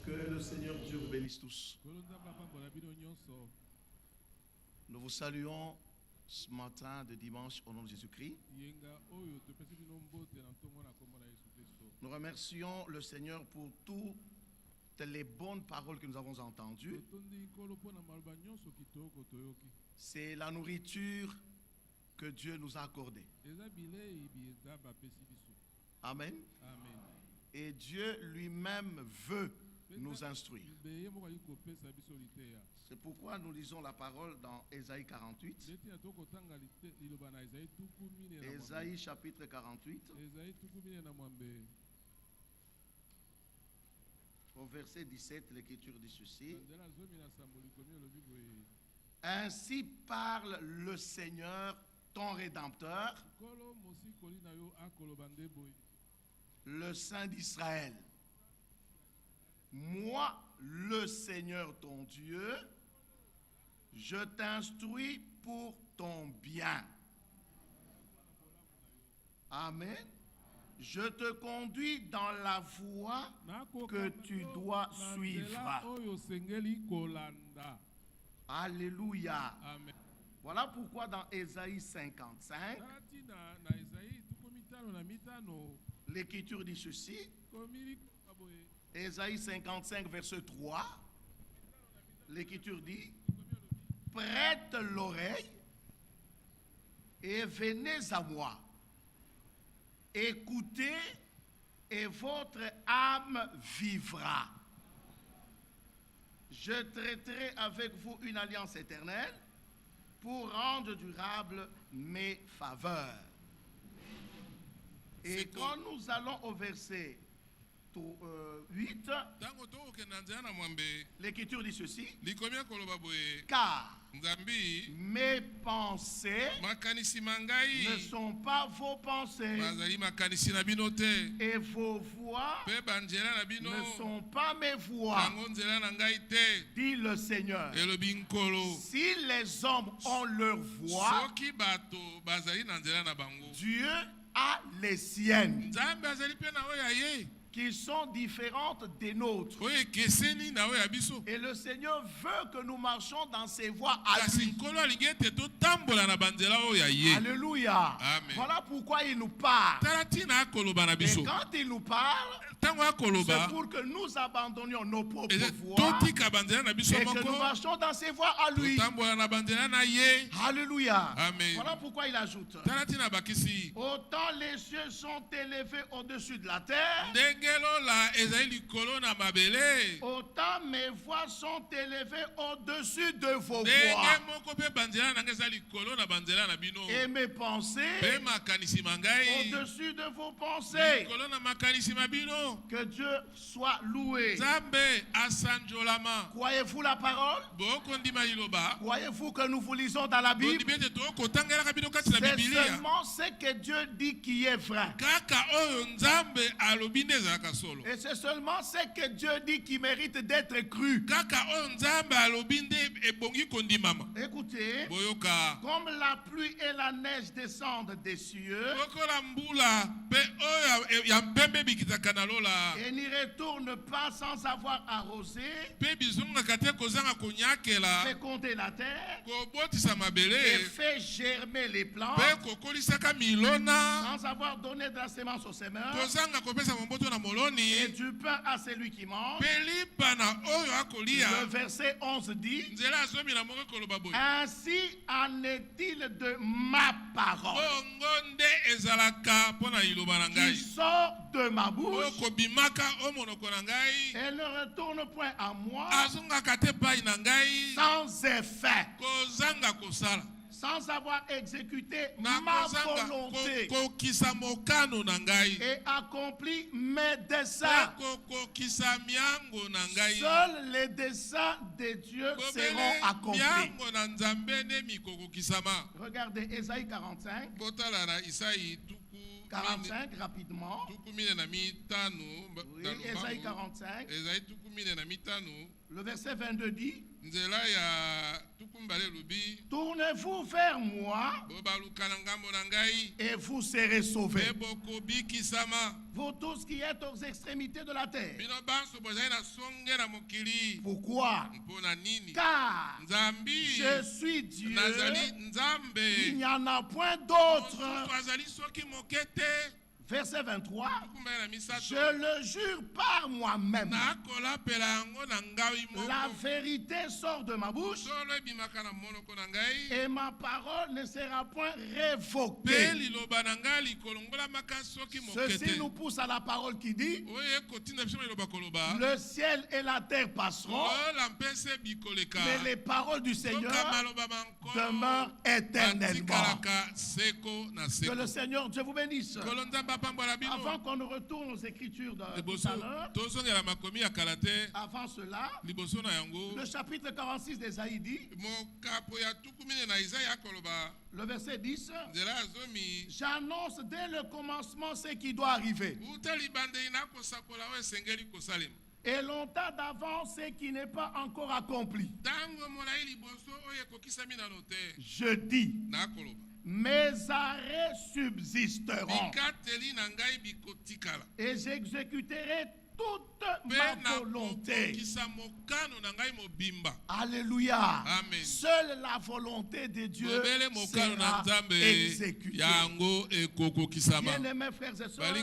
Que le Seigneur Dieu vous bénisse tous. Nous vous saluons ce matin de dimanche au nom de Jésus-Christ. Nous remercions le Seigneur pour toutes les bonnes paroles que nous avons entendues. C'est la nourriture que Dieu nous a accordée. Amen. Et Dieu lui-même veut nous instruire. C'est pourquoi nous lisons la parole dans Ésaïe 48. Ésaïe chapitre 48. Au verset 17, l'Écriture dit ceci. Ainsi parle le Seigneur, ton Rédempteur, le Saint d'Israël. Moi, le Seigneur ton Dieu, je t'instruis pour ton bien. Amen. Je te conduis dans la voie que tu dois suivre. Alléluia. Amen. Voilà pourquoi dans Ésaïe 55, l'Écriture dit ceci. Ésaïe 55, verset 3, l'Écriture dit, prête l'oreille et venez à moi. Écoutez et votre âme vivra. Je traiterai avec vous une alliance éternelle pour rendre durable mes faveurs. Et quand nous allons au verset 8, l'Écriture dit ceci, car mes pensées ne sont pas vos pensées et vos voix ne sont pas mes voix, dit le Seigneur. Si les hommes ont leur voix, Dieu a les siennes, qui sont différentes des nôtres. Et le Seigneur veut que nous marchions dans ses voies à lui. Alléluia. Amen. Voilà pourquoi il nous parle. Et quand il nous parle, c'est pour que nous abandonnions nos propres voies et que nous marchions dans ses voies à lui. Alléluia. Amen. Voilà pourquoi il ajoute, autant les cieux sont élevés au-dessus de la terre, autant mes voix sont élevées au-dessus de vos voix. Et mes pensées au-dessus de vos pensées. Que Dieu soit loué. Croyez-vous la parole? Croyez-vous que nous vous lisons dans la Bible? C'est seulement ce que Dieu dit qui est vrai. Et c'est seulement ce que Dieu dit qui mérite d'être cru. Écoutez, comme la pluie et la neige descendent des cieux et n'y retournent pas sans avoir arrosé, fécondé la terre et fait germer les plantes sans avoir donné de la sémence au semeur et du pain à celui qui mange. Le verset 11 dit, ainsi en est-il de ma parole qui sort de ma bouche. Elle ne retourne point à moi sans effet, sans avoir exécuté ma volonté et accompli mes desseins. Seuls les desseins de Dieu seront accomplis. Regardez Ésaïe 45. 45 rapidement. Oui, Ésaïe 45. Le verset 22 dit, tournez-vous vers moi et vous serez sauvés. Vous tous qui êtes aux extrémités de la terre. Pourquoi? Car je suis Dieu, il n'y en a point d'autre. Verset 23, je le jure par moi-même. La vérité sort de ma bouche et ma parole ne sera point révoquée. Ceci nous pousse à la parole qui dit, le ciel et la terre passeront, mais les paroles du Seigneur demeurent éternellement. Que le Seigneur Dieu vous bénisse. Avant qu'on ne retourne aux Écritures de tout à l'heure, avant cela, le chapitre 46 d'Ésaïe dit, le verset 10, j'annonce dès le commencement ce qui doit arriver. Et longtemps d'avance ce qui n'est pas encore accompli. Je dis, mes arrêts subsisteront et j'exécuterai toute ma volonté. Alléluia. Amen. Seule la volonté de Dieu sera exécutée. Bien-aimés frères et sœurs,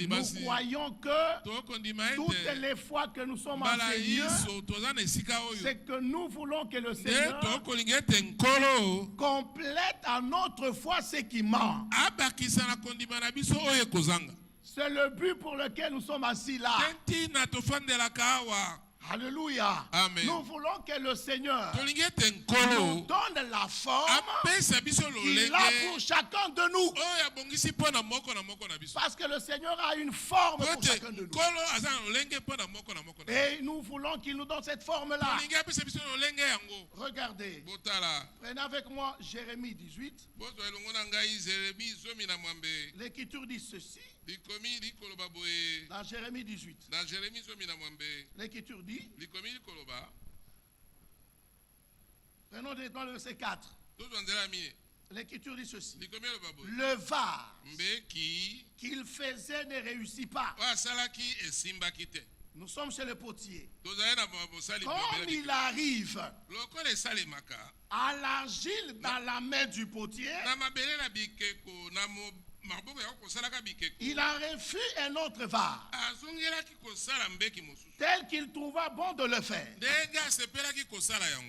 nous croyons que toutes les fois que nous sommes en Seigneur, c'est que nous voulons que le Seigneur complète à notre foi ce qui manque. C'est le but pour lequel nous sommes assis là. Alléluia. Amen. Nous voulons que le Seigneur nous donne la forme qu'il a pour chacun de nous. Parce que le Seigneur a une forme pour chacun de nous. Et nous voulons qu'il nous donne cette forme-là. Regardez. Prenez avec moi Jérémie 18. L'Écriture dit ceci. Dans Jérémie 18. L'Écriture dit, prenons directement le verset 4. L'Écriture dit ceci. Le vase qu'il faisait ne réussit pas. Nous sommes chez le potier. Comme il arrive à l'argile dans la main du potier, il a refait un autre vase tel qu'il trouva bon de le faire.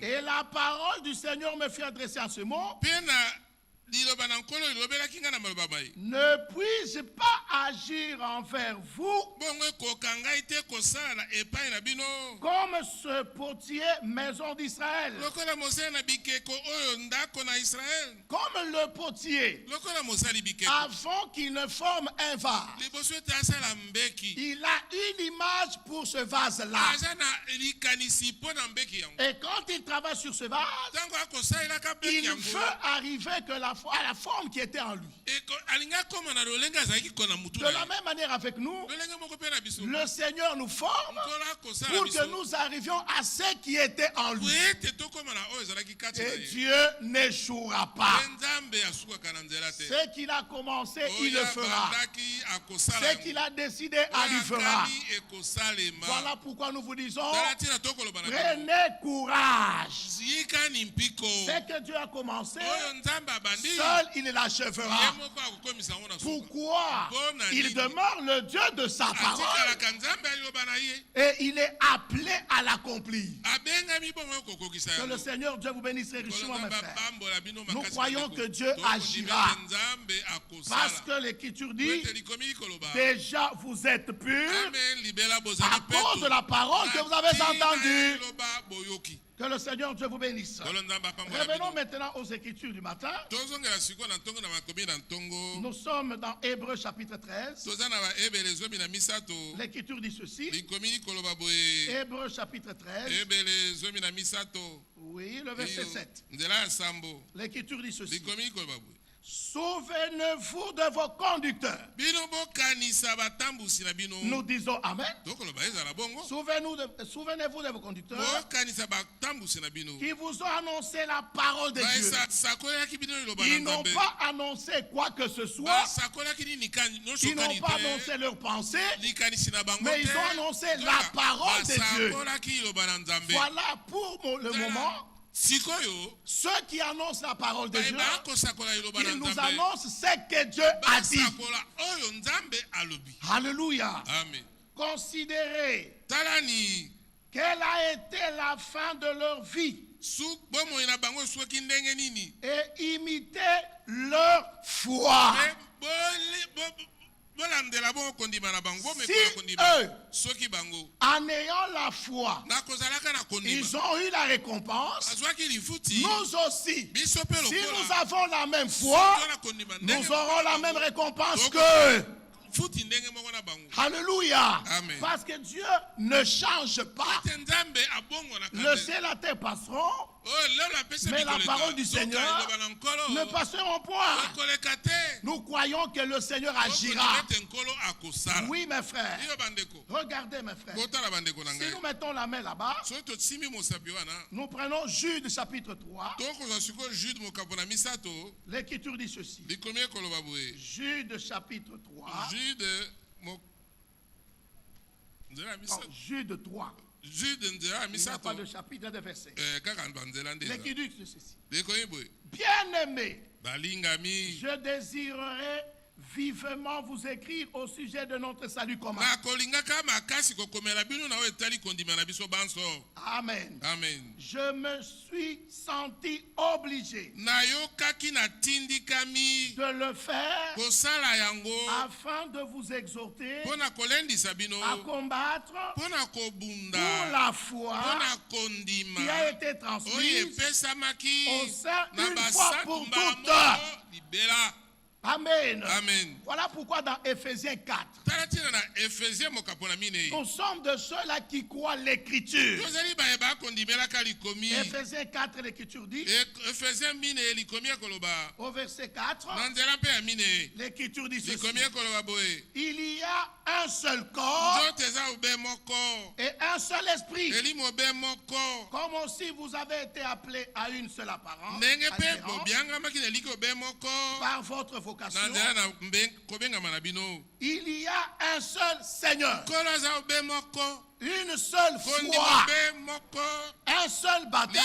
Et la parole du Seigneur me fait adresser à ce mot. Ne puis-je pas agir envers vous comme ce potier maison d'Israël? Comme le potier, avant qu'il ne forme un vase, il a une image pour ce vase-là. Et quand il travaille sur ce vase, il veut arriver que à la forme qui était en lui. De la même manière avec nous, le Seigneur nous forme pour que nous arrivions à ce qui était en lui. Et Dieu n'échouera pas. Ce qu'il a commencé, il le fera. Ce qu'il a décidé, il le fera. Voilà pourquoi nous vous disons, prenez courage. Ce que Dieu a commencé, seul il l'achèvera. Pourquoi? Il demeure le Dieu de sa parole et il est appelé à l'accomplir. Que le Seigneur Dieu vous bénisse richement, mes frères. Nous croyons que Dieu agira parce que l'Écriture dit, déjà vous êtes purs à cause de la parole que vous avez entendue. Que le Seigneur Dieu vous bénisse. Revenons maintenant aux Écritures du matin. Nous sommes dans Hébreux chapitre 13. L'Écriture dit ceci. Hébreux chapitre 13. Oui, le verset 7. L'Écriture dit ceci. Souvenez-vous de vos conducteurs. Nous disons Amen. Souvenez-vous de vos conducteurs qui vous ont annoncé la parole de Dieu. Ils n'ont pas annoncé quoi que ce soit. Ils n'ont pas annoncé leurs pensées. Mais ils ont annoncé la parole de Dieu. Voilà pour le moment. Ceux qui annoncent la parole de Dieu, ils nous annoncent ce que Dieu a dit. Alléluia. Amen. Considérez quelle a été la fin de leur vie et imitez leur foi. Si eux, en ayant la foi, ils ont eu la récompense, nous aussi, si nous avons la même foi, nous aurons la même récompense qu'eux. Alléluia. Amen. Parce que Dieu ne change pas. Le ciel et la terre passeront, mais la parole du Seigneur ne passera point. Nous croyons que le Seigneur agira. Oui, mes frères. Regardez, mes frères. Si nous mettons la main là-bas, nous prenons Jude chapitre 3. L'Écriture dit ceci. Jude chapitre 3. Jude 3. Il n'y a pas de chapitre, de verset. L'Écriture dit ceci. Bien-aimés, je désirerais vivement vous écrire au sujet de notre salut commun. Amen. Amen. Je me suis senti obligé de le faire afin de vous exhorter à combattre pour la foi qui a été transmise au sein une fois pour toutes. Amen. Amen. Voilà pourquoi dans Éphésiens 4, nous sommes de ceux-là qui croient l'Écriture. Éphésiens 4, l'Écriture dit, au verset 4, l'Écriture dit ceci. Il y a un seul corps et un seul esprit. Comme aussi vous avez été appelés à une seule apparence, par votre vocation, il y a un seul Seigneur, une seule foi, un seul baptême,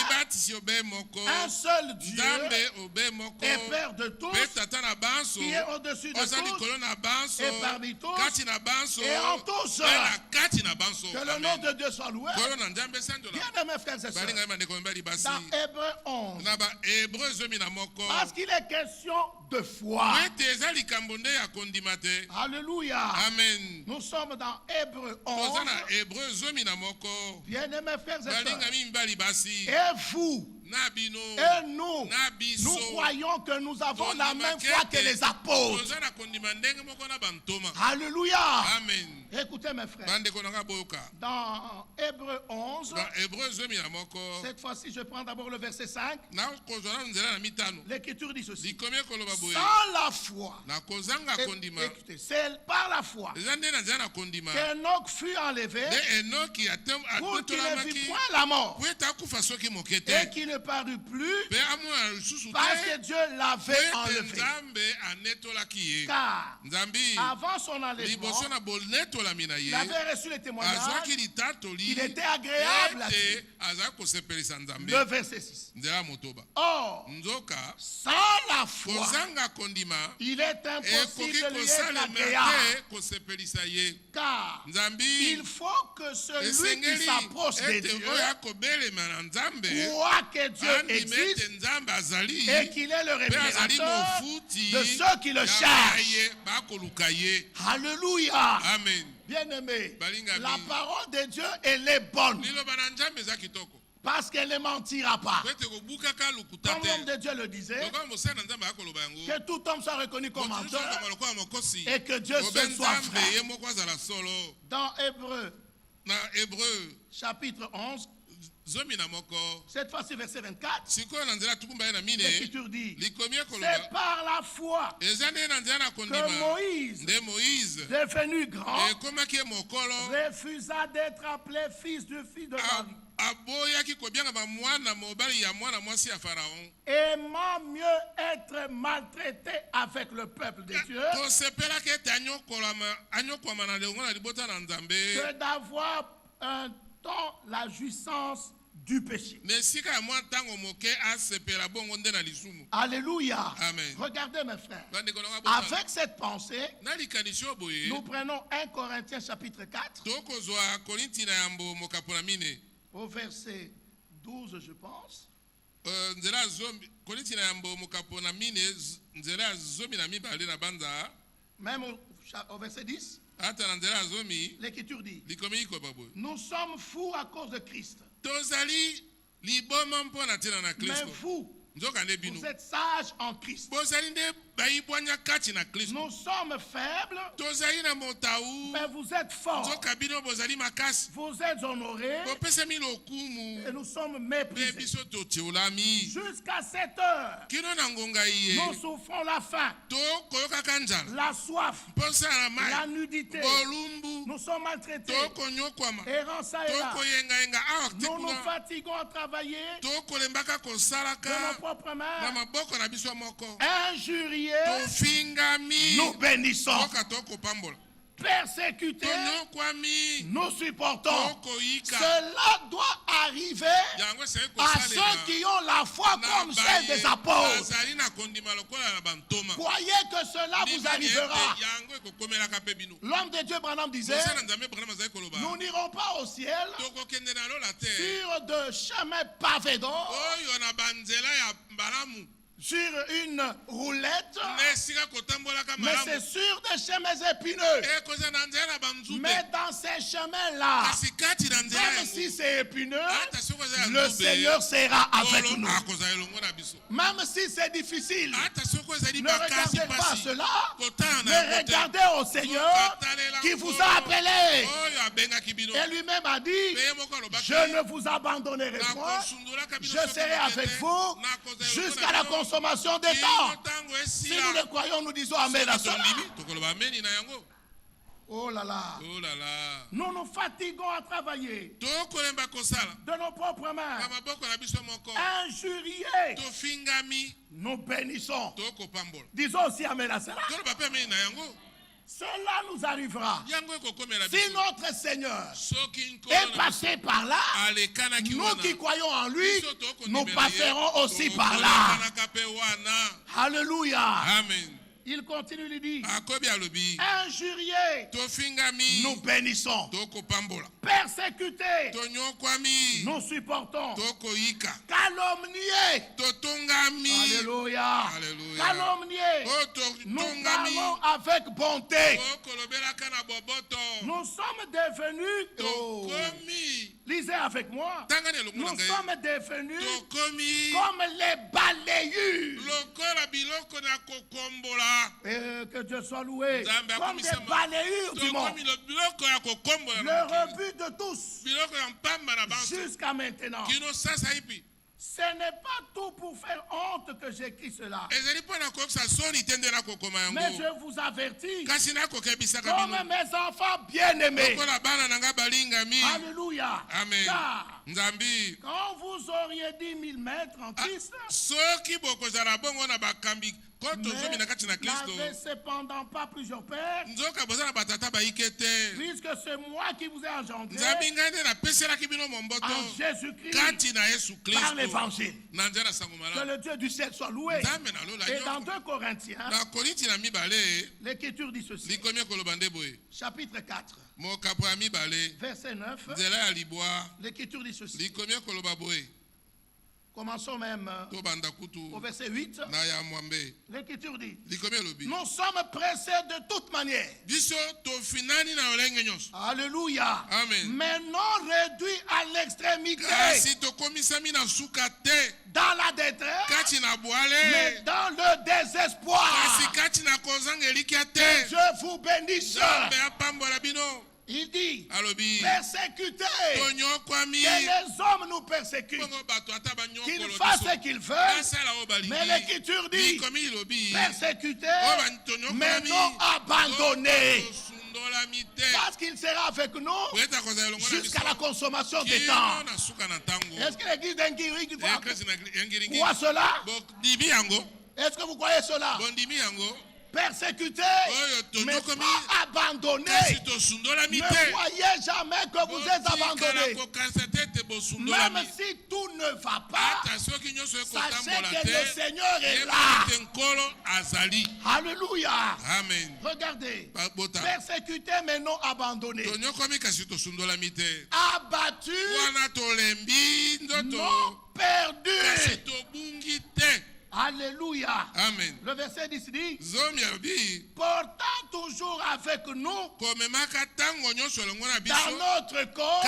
un seul Dieu et Père de tous, qui est au-dessus de tous et parmi tous et en tous. Que le nom de Dieu soit loué. Bien, mes frères et sœurs, dans Hébreux 11, parce qu'il est question de foi. Alléluia. Amen. Nous sommes dans Hébreux 11. Bien, mes frères et sœurs, et vous et nous croyons que nous avons la même foi que les apôtres. Alléluia. Amen. Écoutez mes frères, dans Hébreux 11, cette fois-ci je prends d'abord le verset 5. L'Écriture dit ceci. Sans la foi, écoutez, c'est par la foi qu'Enoch fut enlevé pour qu'il ne vit point la mort et qu'il ne parut plus parce que Dieu l'avait enlevé. Car avant son enlèvement, il avait reçu le témoignage qu'il était agréable à Dieu. Le verset 6. Or, sans la foi, il est impossible de lui être agréable. Car il faut que celui qui s'approche de Dieu croit que Dieu existe et qu'il est le révélateur de ceux qui le cherchent. Alléluia. Amen. Bien-aimé, la parole de Dieu, elle est bonne. Parce qu'elle ne mentira pas. Comme l'homme de Dieu le disait, que tout homme soit reconnu comme menteur et que Dieu seul soit vrai. Dans Hébreux, chapitre 11, Cette fois-ci, verset 24. L'Écriture dit, c'est par la foi que Moïse, devenu grand, refusa d'être appelé fils de Marie. Aimant mieux être maltraité avec le peuple de Dieu que d'avoir un temps la jouissance du péché. Alléluia. Amen. Regardez mes frères. Avec cette pensée, nous prenons 1 Corinthiens chapitre 4. Au verset 12, je pense. Même au verset 10. L'Écriture dit, nous sommes fous à cause de Christ. Mais vous, vous êtes sages en Christ. Nous sommes faibles, mais vous êtes forts. Vous êtes honorés, et nous sommes méprisés. Jusqu'à cette heure, nous souffrons la faim, la soif, la nudité. Nous sommes maltraités, errants ça et là. Nous nous fatiguons à travailler de nos propres mains. Injuriés, nous bénissons. Persécutés, nous supportons. Cela doit arriver à ceux qui ont la foi comme celle des apôtres. Croyez que cela vous arrivera. L'homme de Dieu, Branham, disait, nous n'irons pas au ciel sur de chemins pavés d'or, sur une roulette, mais c'est sur des chemins épineux. Mais dans ces chemins-là, même si c'est épineux, le Seigneur sera avec nous. Même si c'est difficile, ne regardez pas cela, mais regardez au Seigneur qui vous a appelé. Et lui-même a dit, je ne vous abandonnerai point, je serai avec vous jusqu'à la consommation des temps. Si nous le croyons, nous disons Amen à cela. Oh là là. Nous nous fatiguons à travailler de nos propres mains. Injuriés, nous bénissons. Disons aussi Amen à cela. Cela nous arrivera si notre Seigneur est passé par là. Nous qui croyons en lui, nous passerons aussi par là. Alléluia. Amen. Il continue, il dit, injuriés, nous bénissons. Persécutés, nous supportons. Calomniés, alléluia. Calomniés, nous parlons avec bonté. Nous sommes devenus, lisez avec moi, nous sommes devenus comme les balayures. Que Dieu soit loué. Comme des balayures du monde. Le rebut de tous jusqu'à maintenant. Ce n'est pas tout pour faire honte que j'écris cela. Mais je vous avertis, comme mes enfants bien-aimés. Alléluia. Amen. Car quand vous auriez dit 1000 mètres en Christ, n'avez cependant pas plusieurs pères, puisque c'est moi qui vous ai engendré en Jésus-Christ par l'évangile. Que le Dieu du ciel soit loué. Et dans 2 Corinthiens, l'Écriture dit ceci. Chapitre 4. Verset 9. L'Écriture dit ceci. Commençons même au verset 8. L'Écriture dit, nous sommes pressés de toute manière. Alléluia. Amen. Mais non réduits à l'extrémité. Dans la détresse, mais dans le désespoir. Que Dieu vous bénisse. Il dit, persécuter, que les hommes nous persécutent, qu'ils fassent ce qu'ils veulent, mais l'Écriture dit, persécuter, mais non abandonner. Parce qu'il sera avec nous jusqu'à la consommation des temps. Est-ce que l'église d'Engiri croit cela? Est-ce que vous croyez cela? Persécuter, mais pas abandonner. Ne croyez jamais que vous êtes abandonné. Même si tout ne va pas, sachez que le Seigneur est là. Alléluia. Amen. Regardez. Persécuter mais non abandonné. Abattu, non perdu. Alléluia. Amen. Le verset 10 dit, portant toujours avec nous dans notre corps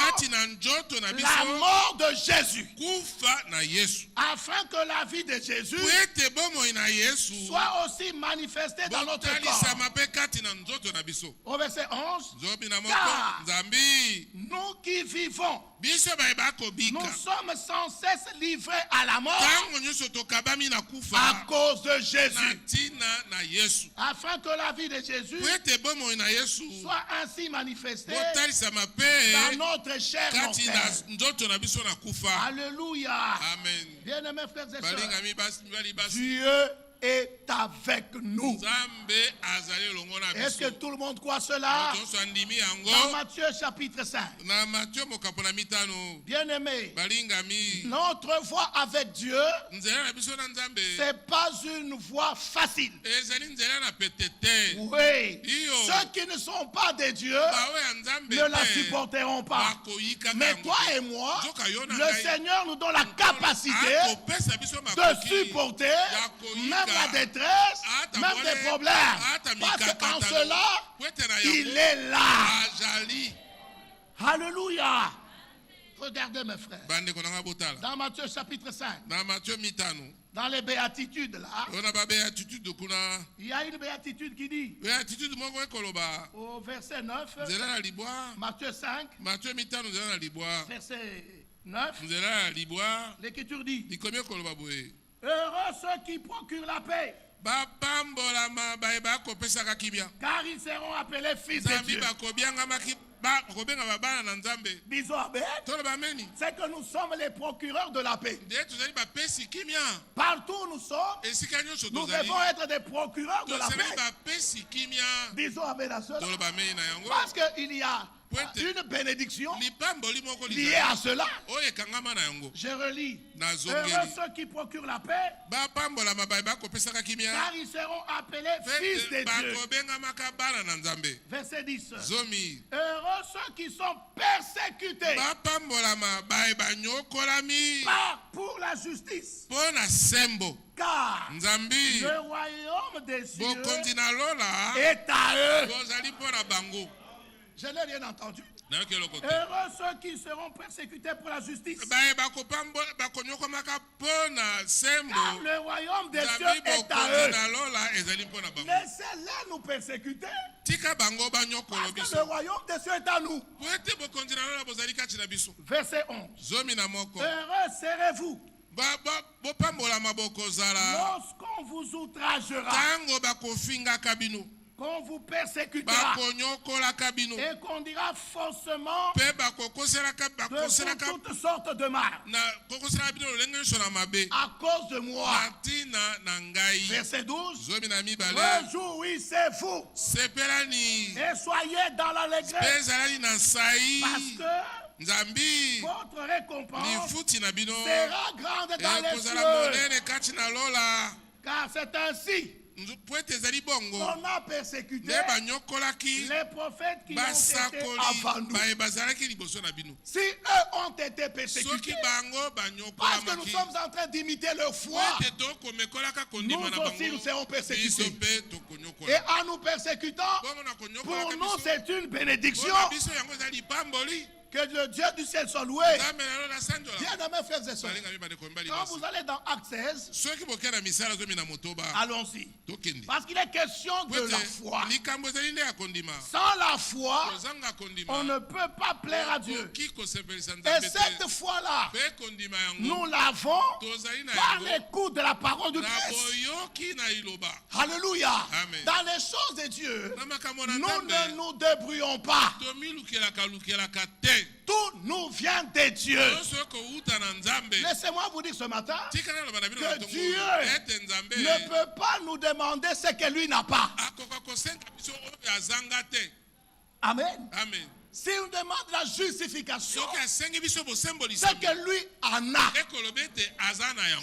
la mort de Jésus, afin que la vie de Jésus soit aussi manifestée dans notre corps. Au verset 11, car nous qui vivons, nous sommes sans cesse livrés à la mort à cause de Jésus, afin que la vie de Jésus soit ainsi manifestée dans notre chair mortelle. Alléluia. Amen. Bien-aimés frères et sœurs, Dieu est avec nous. Est-ce que tout le monde croit cela? Dans Matthieu chapitre 5. Bien-aimé, notre voie avec Dieu, c'est pas une voie facile. Oui, ceux qui ne sont pas de Dieu ne la supporteront pas. Mais toi et moi, le Seigneur nous donne la capacité de supporter même la détresse, même des problèmes. Parce qu'en cela, il est là. Alléluia. Regardez mes frères. Dans Matthieu chapitre 5. Dans les béatitudes là, il y a une béatitude qui dit, au verset 9, Matthieu 5, verset 9, l'Écriture dit, heureux ceux qui procurent la paix, car ils seront appelés fils de Dieu. Disons amen. C'est que nous sommes les procureurs de la paix. Partout où nous sommes, nous devons être des procureurs de la paix. Disons amen à cela. Parce qu'il y a une bénédiction liée à cela. Je relis. Heureux ceux qui procurent la paix, car ils seront appelés fils de Dieu. Verset 10. Heureux ceux qui sont persécutés pour la justice, car le royaume des cieux est à eux. Je n'ai rien entendu. Heureux ceux qui seront persécutés pour la justice, car le royaume des cieux est à eux. Laissez-les nous persécuter, parce que le royaume des cieux est à nous. Verset 11. Heureux serez-vous lorsqu'on vous outragera, qu'on vous persécutera et qu'on dira faussement de toutes sortes de mal à cause de moi. Verset 12. Réjouissez-vous et soyez dans l'allégresse, parce que votre récompense sera grande dans les cieux. Car c'est ainsi on a persécuté les prophètes qui ont été avant nous. Si eux ont été persécutés parce que nous sommes en train d'imiter leur foi, nous aussi nous serons persécutés. Et en nous persécutant, pour nous c'est une bénédiction, Que le Dieu du ciel soit loué. Bien-aimés frères et sœurs, quand vous allez dans Actes 16, allons-y. Parce qu'il est question de la foi. Sans la foi, on ne peut pas plaire à Dieu. Et cette foi-là, nous l'avons par l'écoute de la parole de Christ. Alléluia. Dans les choses de Dieu, nous ne nous débrouillons pas. Tout nous vient de Dieu. Laissez-moi vous dire ce matin que Dieu ne peut pas nous demander ce que lui n'a pas. Amen. S'il nous demande la justification, c'est que lui en a.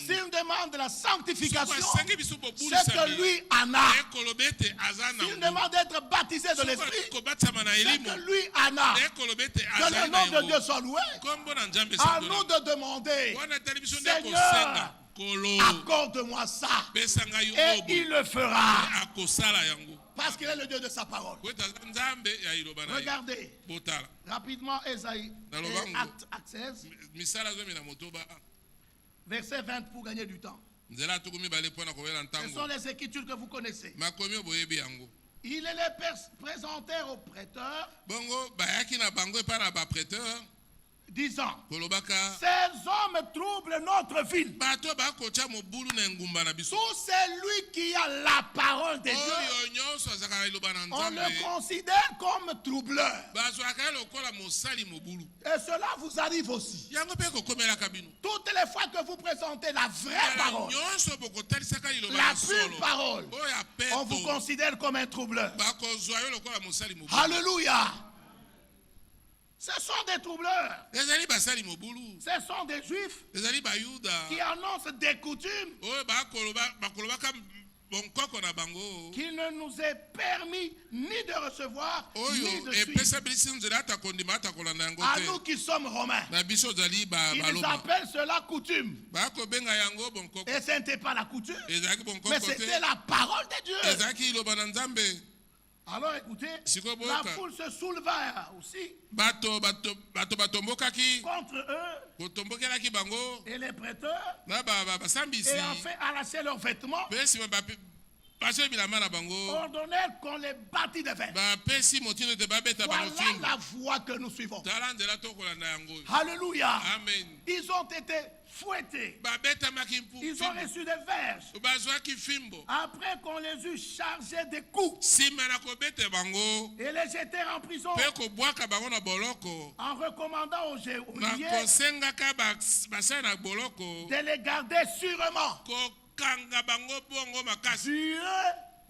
S'il nous demande la sanctification, c'est que lui en a. S'il nous demande d'être baptisé de l'Esprit, c'est que lui en a. Que le nom de Dieu soit loué. À nous de demander, Seigneur, accorde-moi ça. Et il le fera. Parce qu'il est le Dieu de sa parole. Regardez rapidement Esaïe, Acte 16, verset 20 pour gagner du temps. Ce sont les écritures que vous connaissez. Il les présentèrent aux prêteurs, disant, ces hommes troublent notre ville. Tout celui qui a la parole de Dieu, on le considère comme troubleur. Et cela vous arrive aussi. Toutes les fois que vous présentez la vraie parole, la pure parole, on vous considère comme un troubleur. Alléluia. Ce sont des troubleurs. Ce sont des juifs qui annoncent des coutumes qu'il ne nous est permis ni de recevoir ni de suivre. À nous qui sommes romains, ils appellent cela coutume. Et ce n'était pas la coutume, mais c'était la parole de Dieu. Alors écoutez, la foule se souleva aussi contre eux et les prêteurs et en fait arracher leurs vêtements, ordonnèrent qu'on les bâtit de fer. Voilà la voie que nous suivons. Alléluia. Ils ont été fouettés. Ils ont reçu des verges. Après qu'on les eut chargés de coups et les jetèrent en prison, en recommandant aux geôliers de les garder sûrement. Dieu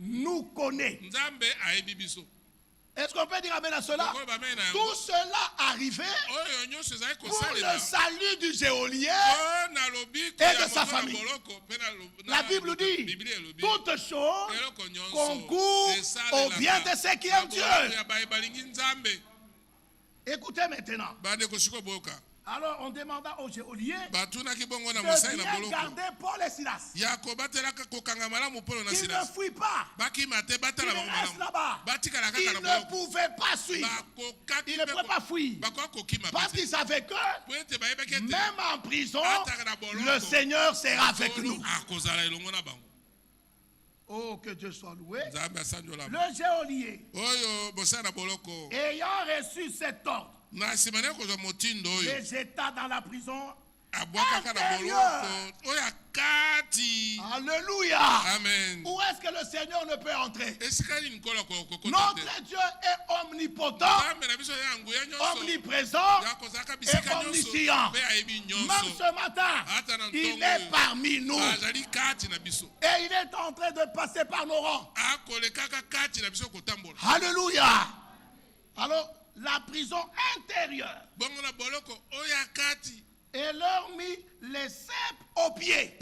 nous connaît. Est-ce qu'on peut dire amen à cela? Tout cela arrivait pour le salut du geôlier et de sa famille. La Bible dit, toutes choses concourent au bien de ceux qui aiment Dieu. Écoutez maintenant. Alors on demanda aux geôliers de bien garder Paul et Silas. Qu'ils ne fuient pas. Qu'ils restent là-bas. Ils ne pouvaient pas suivre. Ils ne pouvaient pas fuir. Parce qu'ils savaient que même en prison, le Seigneur sera avec nous. Oh, que Dieu soit loué. Le geôlier, ayant reçu cet ordre, les jeta dans la prison intérieure. Alléluia. Amen. Où est-ce que le Seigneur ne peut entrer? Notre Dieu est omnipotent, omniprésent et omniscient. Même ce matin, il est parmi nous. Et il est en train de passer par nos rangs. Alléluia. Alors, la prison intérieure, et leur mit les cèpes aux pieds.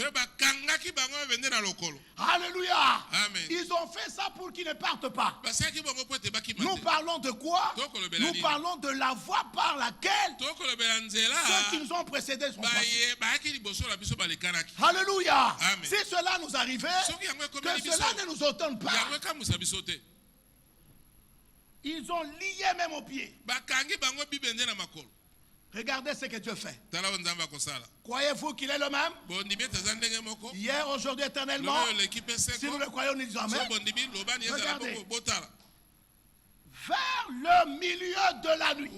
Alléluia. Amen. Ils ont fait ça pour qu'ils ne partent pas. Nous parlons de quoi? Nous parlons de la voie par laquelle ceux qui nous ont précédés sont passés. Alléluia. Amen. Si cela nous arrivait, que cela ne nous étonne pas. Ils ont lié même aux pieds. Regardez ce que Dieu fait. Croyez-vous qu'il est le même? Hier, aujourd'hui, éternellement. Si nous le croyons, nous disons Amen. Regardez. Vers le milieu de la nuit,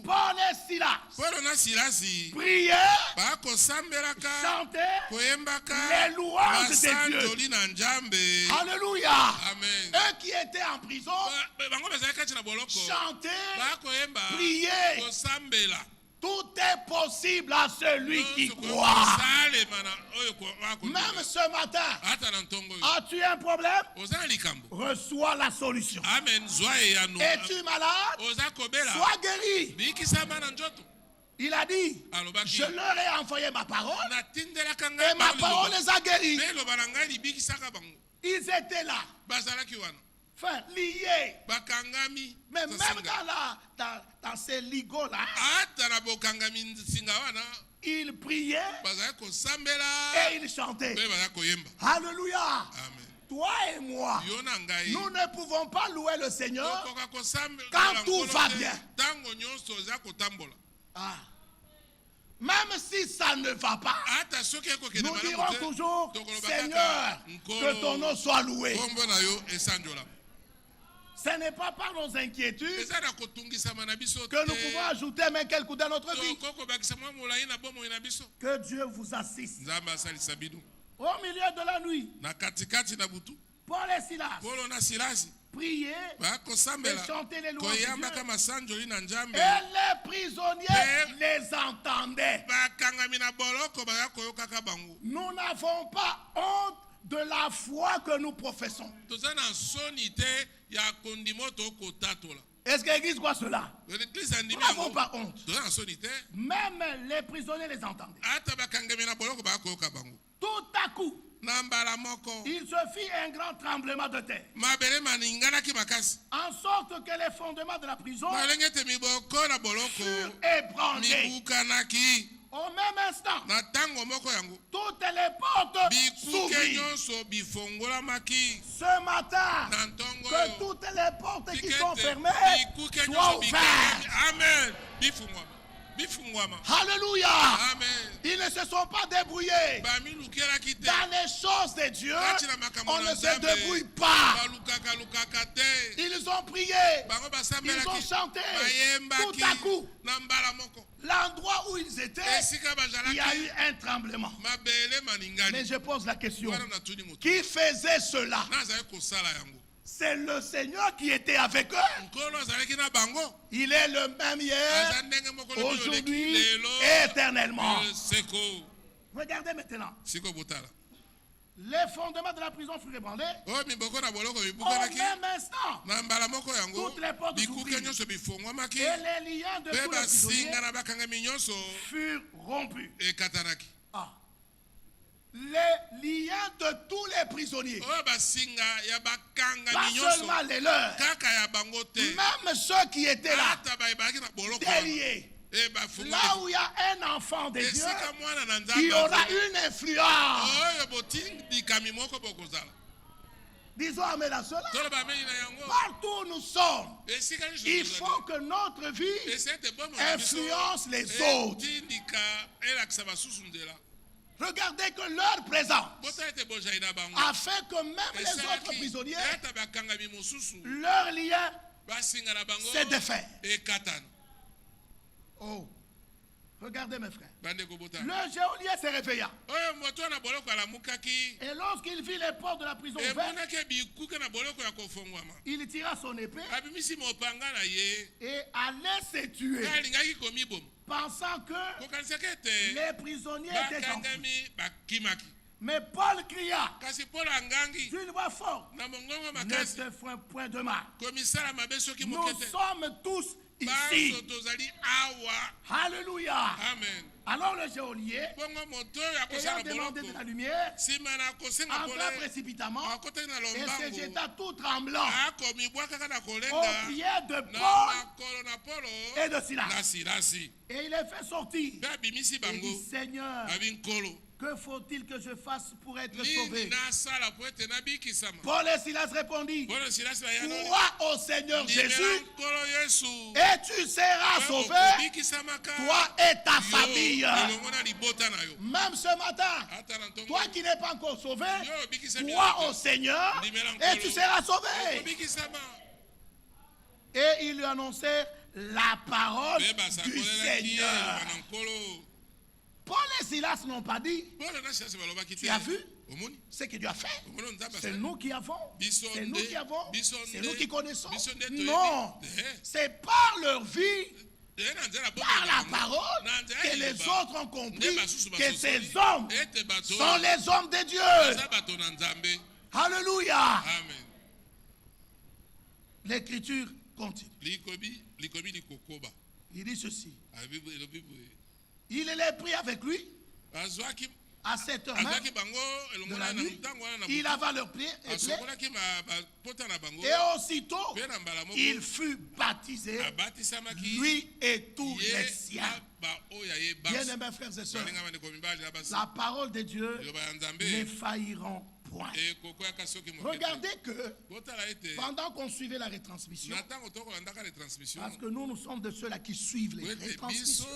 Paul et Silas priaient, chantaient les louanges de Dieu. Alléluia. Eux qui étaient en prison chantaient, priaient. Tout est possible à celui qui croit. Même ce matin, as-tu un problème? Reçois la solution. Es-tu malade? Sois guéri. Il a dit, je leur ai envoyé ma parole et ma parole les a guéris. Ils étaient là. Enfin, liés. Mais même dans ces ligots-là, ils priaient et ils chantaient. Alléluia. Toi et moi, nous ne pouvons pas louer le Seigneur quand tout va bien. Même si ça ne va pas, nous dirons toujours, Seigneur, que ton nom soit loué. Ce n'est pas par nos inquiétudes que nous pouvons ajouter même quelque chose dans notre vie. Que Dieu vous assiste. Au milieu de la nuit, Paul et Silas priaient et chantaient les louanges de Dieu. Et les prisonniers les entendaient. Nous n'avons pas honte de la foi que nous professons. Est-ce que l'Église croit cela? Nous n'avons pas honte. Même les prisonniers les entendaient. Tout à coup, il se fit un grand tremblement de terre, en sorte que les fondements de la prison furent ébranlés. Au même instant, toutes les portes s'ouvrirent. Ce matin, que toutes les portes qui sont fermées soient ouvertes. Amen. Alléluia. Ils ne se sont pas débrouillés. Dans les choses de Dieu, on ne se débrouille pas. Ils ont prié. Ils ont chanté. Tout à coup, l'endroit où ils étaient, il y a eu un tremblement. Mais je pose la question, qui faisait cela? C'est le Seigneur qui était avec eux. Il est le même hier, aujourd'hui et éternellement. Regardez maintenant. Les fondements de la prison furent ébranlés. Au même instant, toutes les portes s'ouvrirent et les liens de tous les prisonniers furent rompus. Les liens de tous les prisonniers, pas seulement les leurs, même ceux qui étaient là, déliés. Là où il y a un enfant de Dieu, il y aura une influence. Disons amen à cela. Partout où nous sommes, il faut que notre vie influence les autres. Regardez que leur présence a fait que même les autres prisonniers, leur lien s'est défait. Oh, regardez mes frères. Le geôlier se réveilla. Et lorsqu'il vit les portes de la prison ouvertes, il tira son épée et allait se tuer, pensant que les prisonniers étaient enfuis. Mais Paul cria d'une voix forte, ne te fais point de mal. Nous sommes tous ici. Alléluia. Amen. Alors le geôlier, ayant demandé de la lumière, entra précipitamment et se jeta tout tremblant aux pieds de Paul et de Silas. Et il les fait sortir. Et dit, Seigneur, Que faut-il que je fasse pour être sauvé? Paul et Silas répondit, crois au Seigneur Jésus et tu seras sauvé, toi et ta famille. Même ce matin, toi qui n'es pas encore sauvé, crois au Seigneur et tu seras sauvé. Et ils lui annoncèrent la parole du Seigneur. Paul et Silas n'ont pas dit, tu as vu ce que Dieu a fait? C'est nous qui avons, c'est nous qui avons, c'est nous qui connaissons. Non, c'est par leur vie, par la parole, que les autres ont compris que ces hommes sont les hommes de Dieu. Alléluia. L'écriture continue. Il dit ceci. Il les prit avec lui à cette heure même de la nuit. Il lava leurs pieds et aussitôt il fut baptisé, lui et tous les siens. Bien-aimés frères et sœurs, la parole de Dieu ne failliront point. Regardez que pendant qu'on suivait la retransmission, parce que nous sommes de ceux-là qui suivent les retransmissions,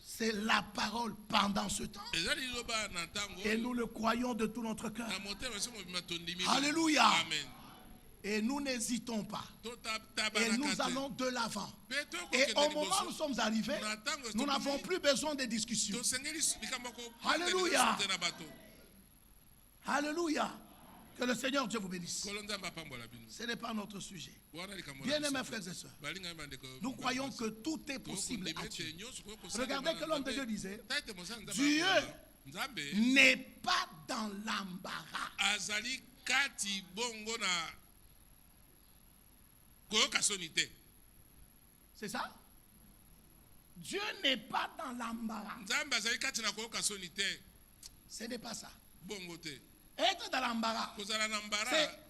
c'est la parole pendant ce temps. Et nous le croyons de tout notre cœur. Alléluia. Et nous n'hésitons pas. Et nous allons de l'avant. Et au moment où nous sommes arrivés, nous n'avons plus besoin de discussions. Alléluia. Alléluia. Que le Seigneur Dieu vous bénisse. Ce n'est pas notre sujet. Bien-aimés frères et sœurs, nous croyons que tout est possible à Dieu. Regardez que l'homme de Dieu disait, Dieu n'est pas dans l'embarras. C'est ça? Dieu n'est pas dans l'embarras. Ce n'est pas ça. Être dans l'embarras,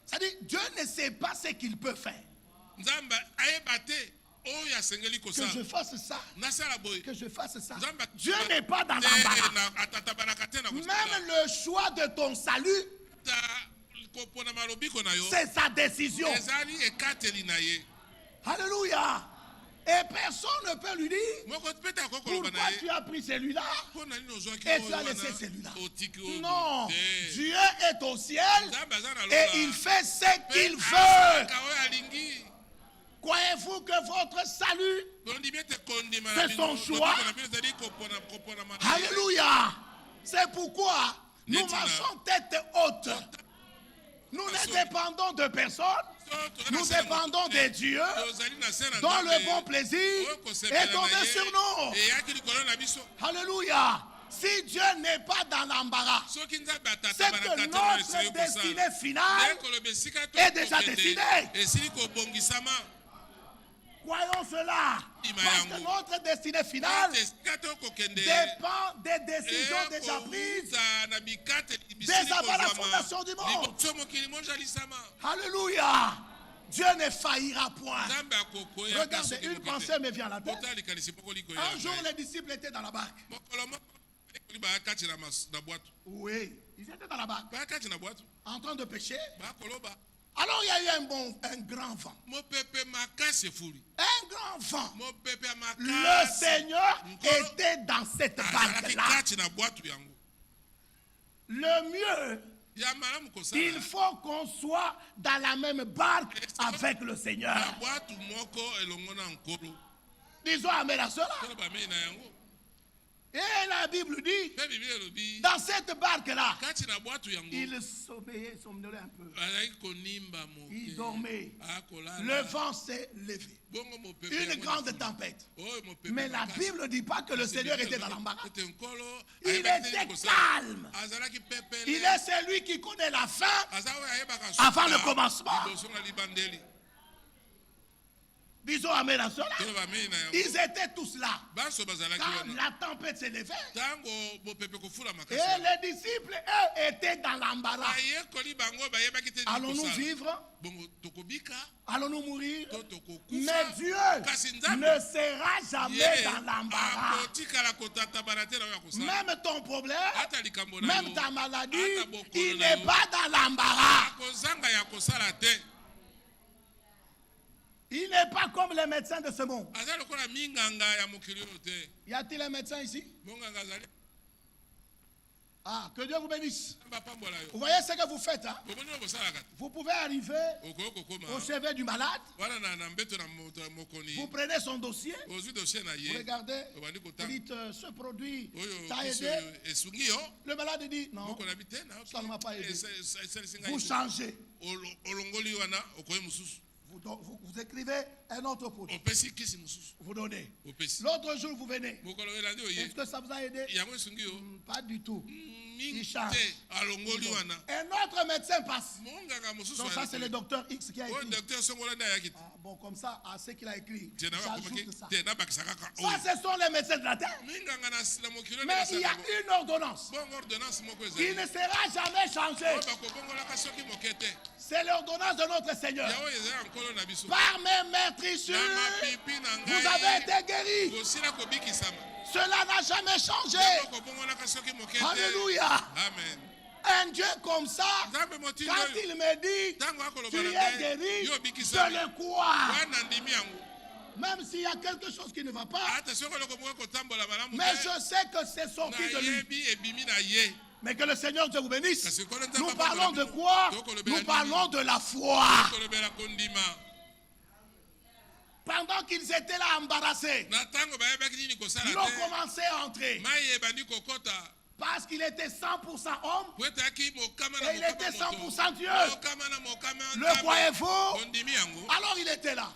c'est-à-dire Dieu ne sait pas ce qu'il peut faire. Que je fasse ça, que je fasse ça. Dieu n'est pas dans l'embarras. Même le choix de ton salut, c'est sa décision. Alléluia. Et personne ne peut lui dire pourquoi tu as pris celui-là et tu as laissé celui-là. Non, Dieu est au ciel et il fait ce qu'il veut. Croyez-vous que votre salut, c'est son choix? Alléluia. C'est pourquoi nous marchons tête haute. Nous ne dépendons de personne. Nous dépendons de Dieu, dont le bon plaisir est tombé sur nous. Alléluia. Si Dieu n'est pas dans l'embarras, c'est que notre destinée finale est déjà décidée. Croyons cela. Parce que notre destinée finale dépend des décisions déjà prises dès avant la fondation du monde. Alléluia. Dieu ne faillira point. Regardez, une pensée me vient à la tête. Un jour, les disciples étaient dans la barque. Oui, ils étaient dans la barque, en train de pêcher. Alors il y a eu un grand vent. Un grand vent. Le Seigneur était dans cette barque-là. Le mieux, il faut qu'on soit dans la même barque avec le Seigneur. Disons amen à cela. Et la Bible dit, dans cette barque-là, il somnolait un peu. Il dormait. Le vent s'est levé. Une grande tempête. Mais la Bible ne dit pas que le Seigneur était dans l'embarras. Il était calme. Il est celui qui connaît la fin avant le commencement. Disons amen à cela. Ils étaient tous là. Quand la tempête s'est levée, et les disciples, eux, étaient dans l'embarras. Allons-nous vivre? Allons-nous mourir? Mais Dieu ne sera jamais dans l'embarras. Même ton problème, même ta maladie, il n'est pas dans l'embarras. Il n'est pas comme les médecins de ce monde. Y a-t-il un médecin ici? Ah, que Dieu vous bénisse. Vous voyez ce que vous faites, hein? Vous pouvez arriver au chevet du malade. Vous prenez son dossier. Vous regardez. Vous dites, ce produit t'a aidé. Le malade dit, non, ça ne m'a pas aidé. Vous changez. Vous écrivez un autre produit. Vous donnez. L'autre jour, vous venez. Est-ce que ça vous a aidé? Pas du tout. Il change. Un autre médecin passe. Donc ça, c'est le docteur X qui a écrit. Ah, bon, comme ça, à ce qu'il a écrit, j'ajoute ça. Ça, ce sont les médecins de la terre. Mais il y a une ordonnance. Il ne sera jamais changé. C'est l'ordonnance de notre Seigneur. Par mes meurtrissures, vous avez été guéris. Cela n'a jamais changé. Alléluia. Amen. Un Dieu comme ça, quand il me dit, tu es guéri, je le crois. Même s'il y a quelque chose qui ne va pas, mais je sais que c'est sorti de lui. Mais que le Seigneur Dieu vous bénisse. Nous parlons de quoi? Nous parlons de la foi. Pendant qu'ils étaient là embarrassés, l'eau commençait à entrer. Parce qu'il était 100% homme et il était 100% Dieu. Le croyez-vous? Alors il était là.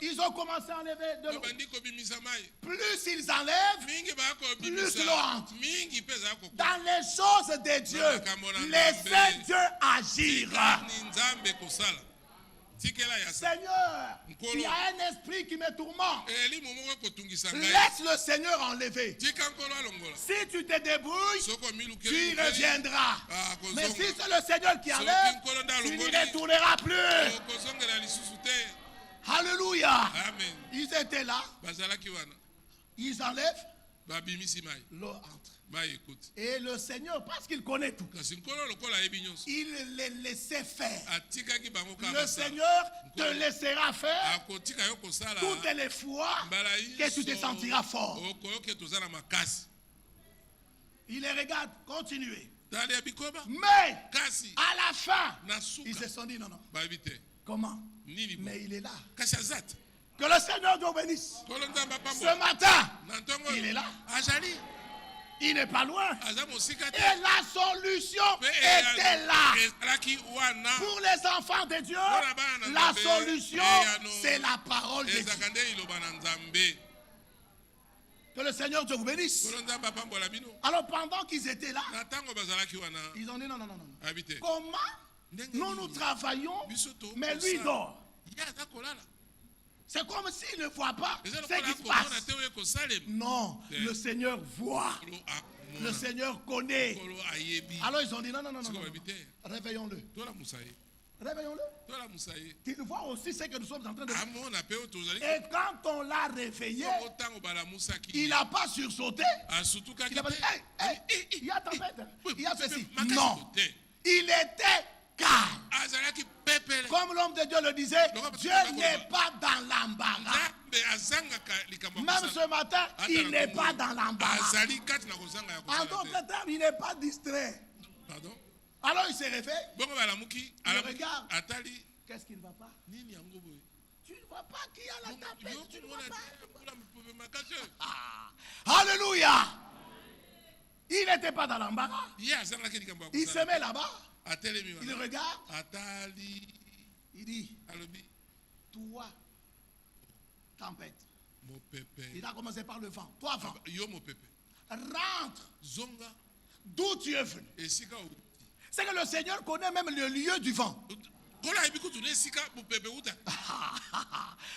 Ils ont commencé à enlever de l'eau. Plus ils enlèvent, plus l'eau entre. Dans les choses de Dieu, laissez Dieu agir. Seigneur, il y a un esprit qui me tourmente. Laisse le Seigneur enlever. Si tu te débrouilles, tu reviendras. Mais si c'est le Seigneur qui enlève, tu n'y retourneras plus. Alléluia. Ils étaient là. Ils enlèvent. L'eau entre. Et le Seigneur, parce qu'il connaît tout, il les laissait faire. Le Seigneur te laissera faire toutes les fois que tu te sentiras fort. Il les regarde, continuez. Mais à la fin, ils se sont dit non, non. Comment? Mais il est là. Que le Seigneur nous bénisse. Ce matin, il est là. Il n'est pas loin. Et la solution était là. Pour les enfants de Dieu, la solution, c'est la parole de Dieu. Que le Seigneur Dieu vous bénisse. Alors pendant qu'ils étaient là, ils ont dit non, non, non, non. Comment nous travaillons, mais lui dort. C'est comme s'il ne voit pas ce qui se passe. Non, le Seigneur voit. Le Seigneur connaît. Alors ils ont dit non, non, non, non. Réveillons-le. Réveillons-le. Qu'il voit aussi ce que nous sommes en train de faire. Et quand on l'a réveillé, il n'a pas sursauté. Il n'a pas dit, hey, il y a tempête. Il y a ceci. Non. Il était calme. Comme l'homme de Dieu le disait, Dieu n'est pas dans l'embarras. Même ce matin, il n'est pas dans l'embarras. En d'autres termes, il n'est pas distrait. Pardon? Alors il se réveille. Il regarde. Qu'est-ce qui ne va pas? Tu ne vois pas qu'il y a la tempête. Tu ne vois pas. Alléluia. Il n'était pas dans l'embarras. Il se met là-bas. Il regarde. Il dit, toi, tempête. Il a commencé par le vent. Toi, vent. Rentre d'où tu es venu. C'est que le Seigneur connaît même le lieu du vent.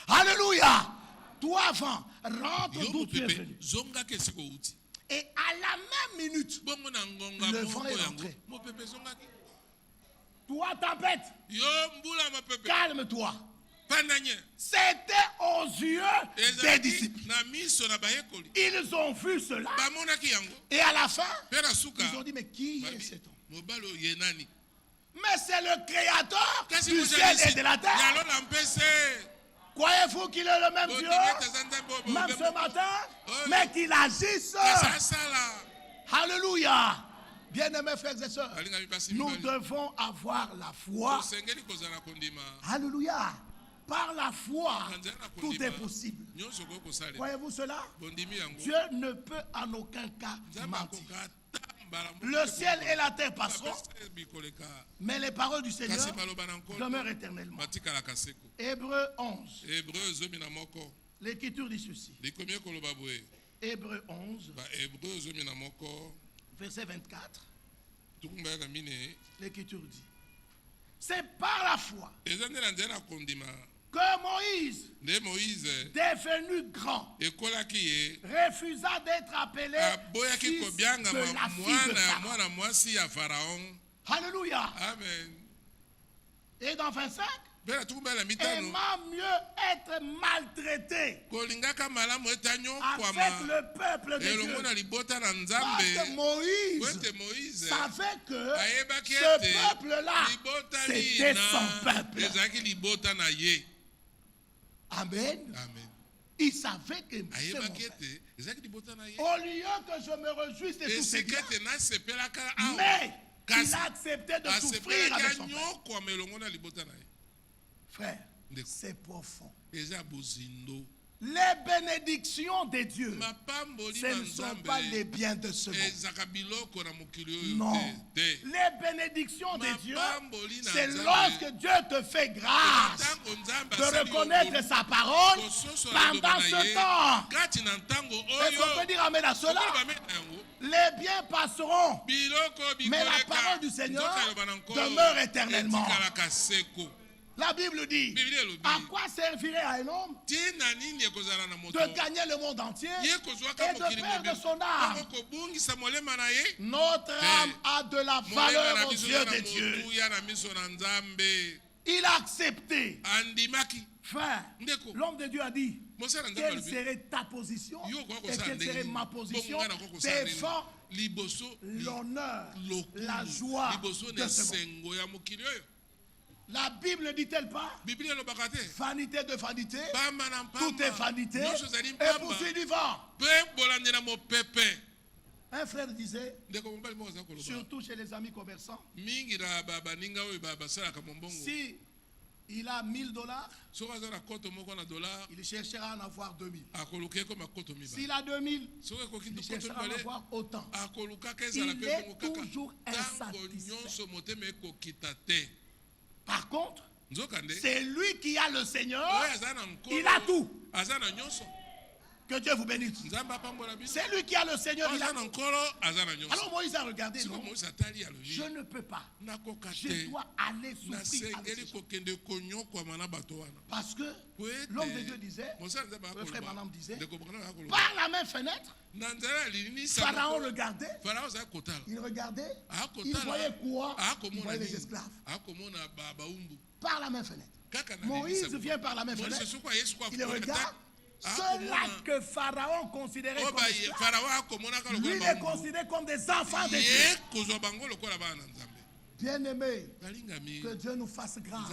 Alléluia. Toi avant, rentre d'où tu es venu. Et à la même minute, le vent est rentré. Toi, tempête, calme-toi. C'était aux yeux des disciples. Ils ont vu cela. Et à la fin, ils ont dit, mais qui est cet homme? Mais c'est le créateur du ciel et de la terre. Croyez-vous qu'il est le même Dieu, même ce matin, mais qu'il agisse? Alléluia. Bien-aimés frères et sœurs, nous devons avoir la foi. Alléluia. Par la foi, tout est possible. Voyez-vous cela? Dieu ne peut en aucun cas mentir. Le ciel et la terre passeront, mais les paroles du Seigneur demeurent éternellement. Hébreux 11. L'écriture dit ceci. Hébreux 11. Verset 24. L'écriture dit. C'est par la foi que Moïse, devenu grand, refusa d'être appelé fils de la fille de Pharaon. Alléluia. Amen. Et dans 25, aimant mieux être maltraité avec le peuple de Dieu. Parce que Moïse savait que ce peuple-là, c'était son peuple. Amen. Amen. Il savait que c'est mon peuple. Au lieu que je me réjouisse de tout ce qu'il a, mais il a accepté de souffrir avec son peuple. Frère, c'est profond. Les bénédictions de Dieu, ce ne sont pas les biens de ce monde. Non. Les bénédictions de Dieu, c'est lorsque Dieu te fait grâce de reconnaître sa parole pendant ce temps. Est-ce qu'on peut dire amen à cela? Les biens passeront, mais la parole du Seigneur demeure éternellement. La Bible dit, à quoi servirait à un homme de gagner le monde entier et de perdre son âme? Notre âme a de la valeur aux yeux de Dieu. Il a accepté. Frère, l'homme de Dieu a dit, quelle serait ta position et quelle serait ma position devant l'honneur, la joie de ce monde. La Bible ne dit-elle pas? Vanité de vanité, tout est vanité et poursuit du vent. Un frère disait, surtout chez les amis commerçants, si il a $1000, il cherchera à en avoir 2000. S'il a 2000, il cherchera à en avoir autant. Il est toujours insatisfait. Par contre, c'est lui qui a le Seigneur, il a tout. Que Dieu vous bénisse. C'est lui qui a le Seigneur, il a tout. Alors Moïse a regardé, non, je ne peux pas. Je dois aller souffrir avec ces. Parce que l'homme de Dieu disait, le frère Branham disait, par la même fenêtre, Pharaon regardait, il regardait, il voyait quoi? Il voyait les esclaves. Par la même fenêtre. Moïse vient par la même fenêtre, il regarde. Ceux-là que Pharaon considérait comme esclaves, lui les considérait comme des enfants de Dieu. Bien-aimés, que Dieu nous fasse grâce,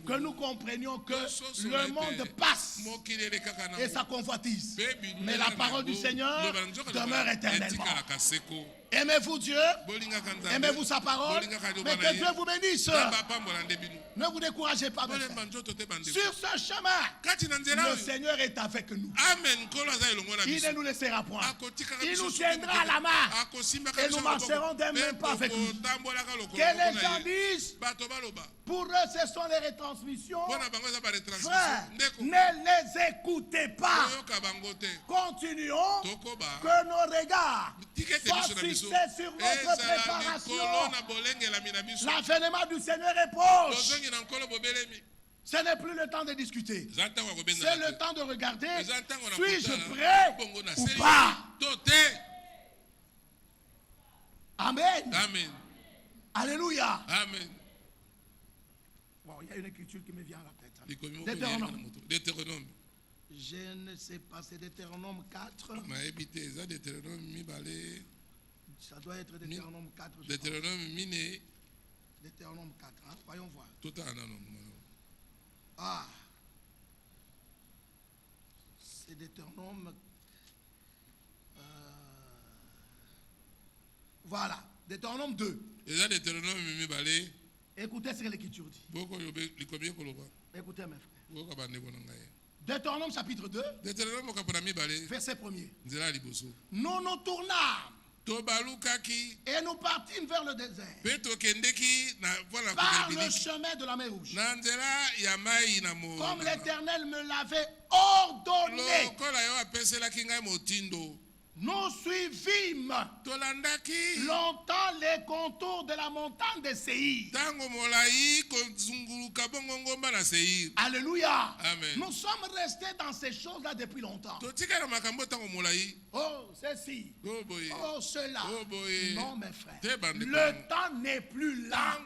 que nous comprenions que le monde passe et sa convoitise, mais la parole du Seigneur demeure éternellement. Aimez-vous Dieu, aimez-vous sa parole, mais que Dieu vous bénisse. Ne vous découragez pas, mes frères. Sur ce chemin, le Seigneur est avec nous. Il ne nous laissera point. Il nous tiendra à la main et nous marcherons d'un même pas avec nous. Que les gens disent, Pour eux, ce sont les retransmissions. Frère, ne les écoutez pas. Continuons que nos regards soient fixés sur votre préparation. L'avènement du Seigneur est proche. Ce n'est plus le temps de discuter. C'est le temps de regarder. Suis-je prêt ou pas? Amen. Amen. Alléluia. Amen. Bon, il y a une écriture qui me vient à la tête. Deutéronome. Je ne sais pas, c'est Deutéronome 4. Ça doit être Deutéronome 4. Deutéronome 4, hein? Voyons voir. Ah. C'est Deutéronome. Voilà. Deutéronome 2. Écoutez ce que l'écriture dit. Écoutez mes frères. Deutéronome chapitre 2. Verset 1er. Nous nous tournâmes et nous partîmes vers le désert par le chemin de la mer Rouge, comme l'Éternel me l'avait ordonné. Nous suivîmes longtemps les contours de la montagne de Séhir. Alléluia. Amen. Nous sommes restés dans ces choses-là depuis longtemps. Oh, ceci. Oh, cela. Non, mes frères. Le temps n'est plus là.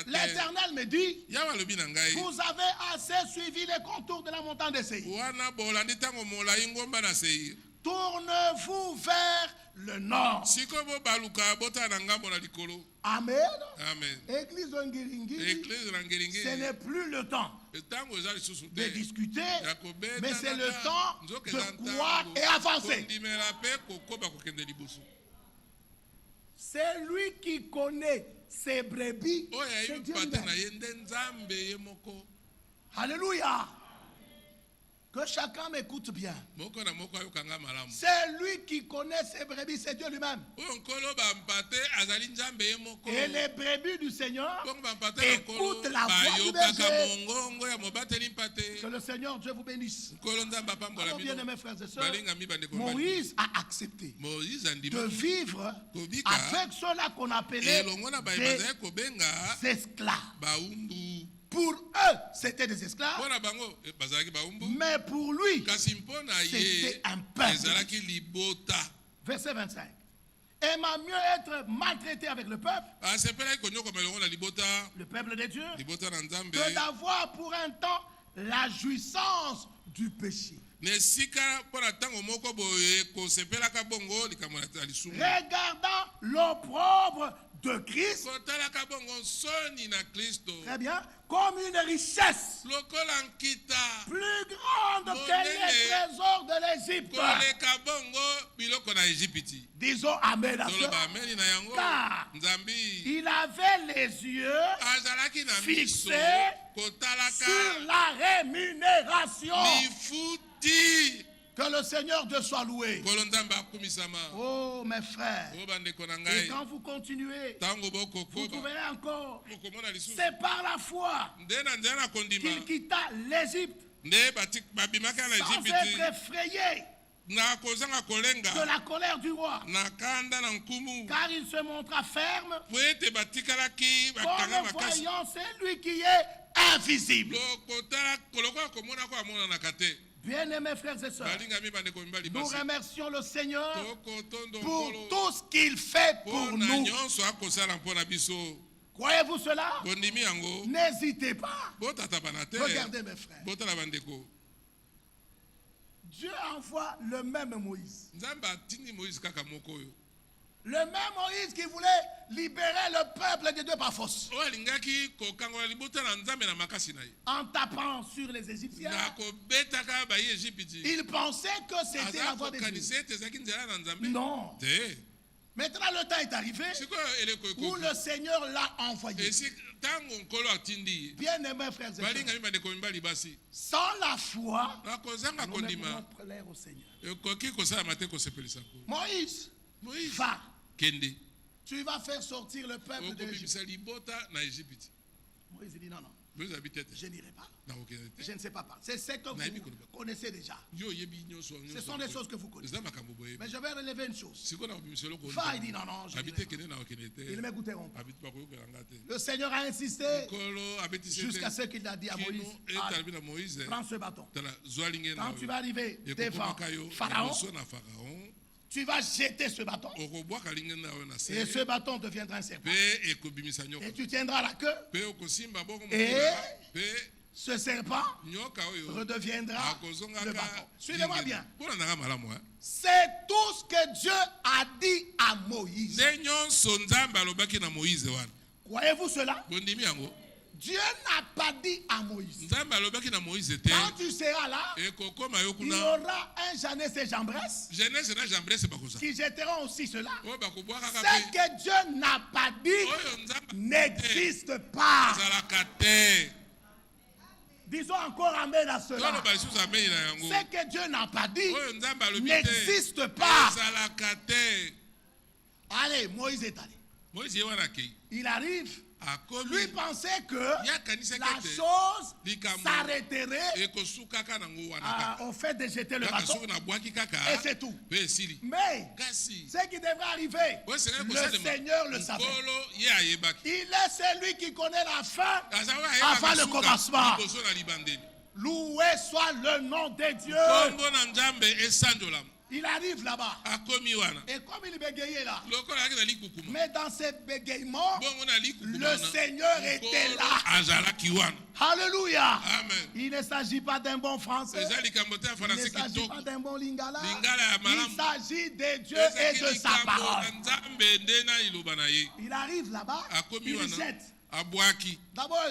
L'Éternel me dit, vous avez assez suivi les contours de la montagne de Séhir. Tournez-vous vers le nord. Amen. Amen. Église Ngiringiri, ce n'est plus le temps de discuter, mais c'est le temps de croire et avancer. C'est lui qui connaît ses brebis. C'est Dieu lui-même. Alléluia. Que chacun m'écoute bien. C'est lui qui connaît ses brebis, c'est Dieu lui-même. Et les brebis du Seigneur écoutent la voix du berger. Que le Seigneur Dieu vous bénisse. Alors, bien aimés frères et sœurs, Moïse a accepté de vivre avec ceux-là qu'on appelait des esclaves. Pour eux, c'était des esclaves, mais pour lui, c'était un peuple. Verset 25. Aima mieux être maltraité avec le peuple de Dieu, que d'avoir pour un temps la jouissance du péché. Regardant l'opprobre de Christ, très bien, comme une richesse plus grande que les trésors de l'Égypte. Disons Amen à cela. Car il avait les yeux fixés sur la rémunération. Que le Seigneur Dieu soit loué. Oh mes frères, et quand vous continuez, vous trouverez encore, c'est par la foi qu'il quitta l'Égypte sans être effrayé de la colère du roi, car il se montra ferme comme voyant celui qui est invisible. Bien-aimés frères et sœurs, nous remercions le Seigneur pour tout ce qu'il fait pour nous. Croyez-vous cela? N'hésitez pas. Regardez mes frères. Dieu envoie le même Moïse. Le même Moïse qui voulait libérer le peuple de Dieu par force. En tapant sur les Égyptiens, il pensait que c'était la voie de Dieu. Non. Maintenant le temps est arrivé où le Seigneur l'a envoyé. Bien-aimés frères et sœurs, sans la foi, nous ne pouvons plaire au Seigneur. Moïse, va. Tu vas faire sortir le peuple de l'Égypte. Moïse dit non, non. Je n'irai pas. Je ne sais pas parler. C'est ce que vous connaissez déjà. Ce sont des choses que vous connaissez. Mais je vais relever une chose. Va, il dit non, non, je n'irai pas. Ils ne m'écouteront pas. Le Seigneur a insisté jusqu'à ce qu'il a dit à Moïse, prends ce bâton. Quand tu vas arriver devant Pharaon, tu vas jeter ce bâton. Et ce bâton deviendra un serpent. Et tu tiendras la queue. Et ce serpent redeviendra le bâton. Suivez-moi bien. C'est tout ce que Dieu a dit à Moïse. Croyez-vous cela? Dieu n'a pas dit à Moïse. Quand tu seras là, il y aura un Jannes et Jambres qui jetteront aussi cela. Ce que Dieu n'a pas dit n'existe pas. Disons encore amen à cela. Ce que Dieu n'a pas dit n'existe pas. Allez, Moïse est allé. Il arrive. Lui pensait que la chose s'arrêterait au fait de jeter le bâton et c'est tout. Mais ce qui devrait arriver, le Seigneur le savait. Il est celui qui connaît la fin avant le commencement. Loué soit le nom de Dieu. Il arrive là-bas. Et comme il bégayait là, mais dans ce bégayement, le Seigneur était là. Alléluia. Amen. Il ne s'agit pas d'un bon français. Il ne s'agit pas d'un bon lingala. Il s'agit de Dieu et de sa parole. Il arrive là-bas. Il jette. D'abord,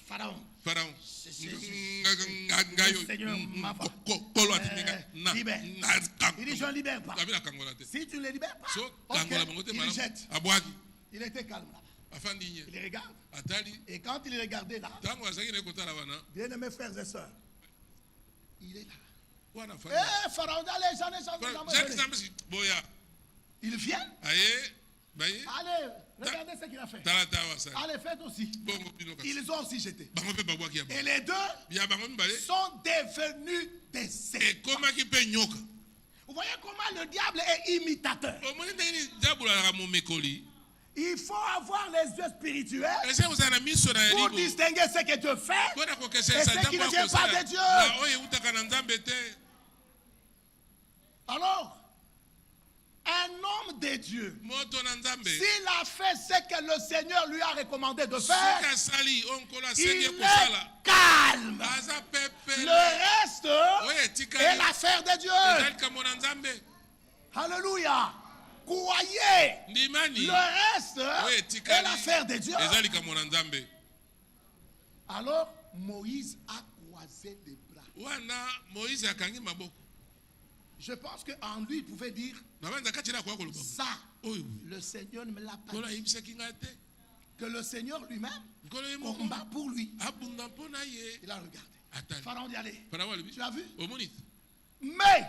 Pharaon. Seigneur, ma foi. Libère. Il dit, je ne libère pas. Si tu ne le libères pas, il le jette. Il était calme là-bas. Il regarde. Et quand il regardait là, bien-aimés frères et sœurs, il est là. Pharaon, allez, il vient. Allez, regardez ce qu'il a fait. Allez, faites aussi. Ils ont aussi jeté. Et les deux sont devenus des serpents. Vous voyez comment le diable est imitateur. Il faut avoir les yeux spirituels pour distinguer ce que Dieu fait et ce qui ne vient pas de Dieu. Alors, un homme de Dieu, s'il a fait ce que le Seigneur lui a recommandé de faire, il est calme. Le reste est l'affaire de Dieu. Alléluia. Croyez. Le reste est l'affaire de Dieu. Alors, Moïse a croisé les bras. Je pense qu'en lui, il pouvait dire, ça, le Seigneur ne me l'a pas dit. Que le Seigneur lui-même combat pour lui. Il a regardé. Pharaon dit, allez, tu as vu? Mais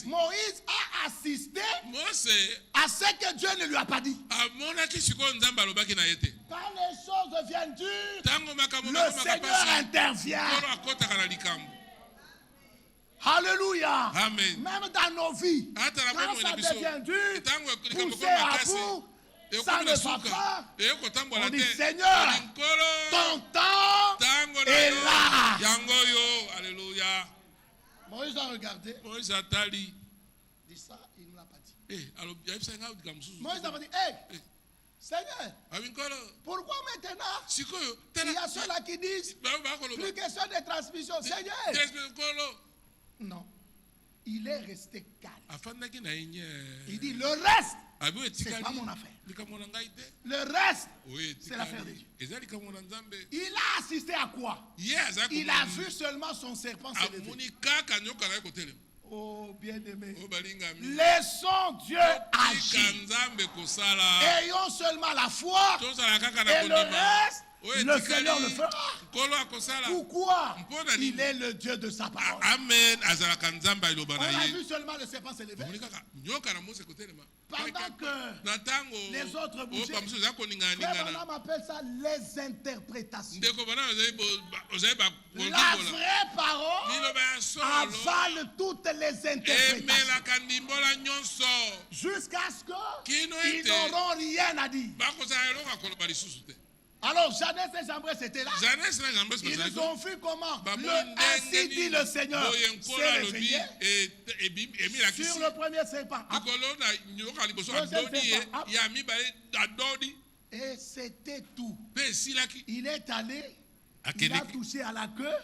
Moïse a assisté à ce que Dieu ne lui a pas dit. Quand les choses viennent dures, le Seigneur intervient. Alléluia. Amen. Même dans nos vies, quand ça devient dur, pousser à bout, ça ne va pas. On dit, Seigneur, ton temps est là. Alléluia. Moïse a regardé. Moïse a tali. Dit ça, il ne l'a pas dit. Moïse a dit, hey, Seigneur, pourquoi maintenant il y a ceux-là qui disent plus question de transmission. Seigneur, non, il est resté calme. Il dit, le reste, c'est pas mon affaire. Le reste, c'est l'affaire de Dieu. Il a assisté à quoi? Il a vu seulement son serpent se lever. Oh bien-aimé, laissons Dieu agir. Ayons seulement la foi et le reste, le Seigneur le fera. Pourquoi? Il est le Dieu de sa parole. Amen. On a vu seulement le serpent se lever. Pendant que les autres bougeaient, Frère Branham appelle ça les interprétations. La vraie parole avale toutes les interprétations. Jusqu'à ce qu'ils n'auront rien à dire. Alors, Janès et Jambres étaient là. Ils ont vu comment ainsi dit le Seigneur s'est réveillé sur le premier serpent. Et c'était tout. Il est allé, il a touché à la queue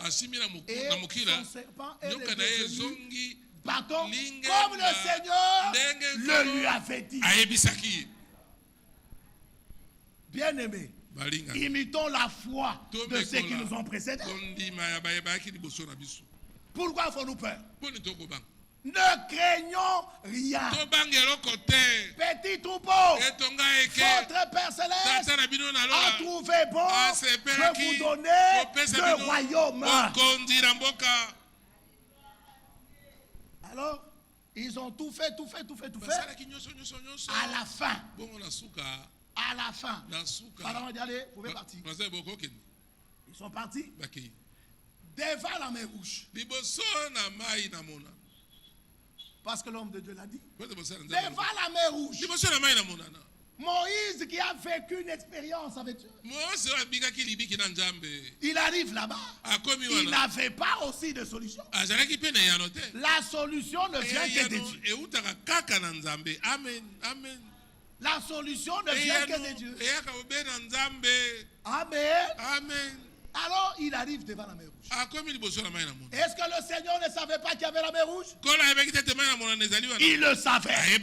et son serpent est devenu bâton comme le Seigneur le lui avait dit. Bien aimé. Imitons la foi de ceux qui nous ont précédés. Pourquoi avons-nous peur? Ne craignons rien. Petit troupeau, votre Père Céleste a trouvé bon de vous donner le royaume. Alors, ils ont tout fait. À la fin. À la fin, Pharaon a dit allez, vous pouvez partir. Ils sont partis devant la mer rouge. Parce que l'homme de Dieu l'a dit. Devant la mer rouge. Moïse qui a vécu une expérience avec Dieu. Il arrive là-bas. Il n'avait pas aussi de solution. La solution ne vient que de Dieu. Amen. La solution ne vient que de Dieu. Amen. Alors il arrive devant la mer rouge. Est-ce que le Seigneur ne savait pas qu'il y avait la mer rouge? Il le savait.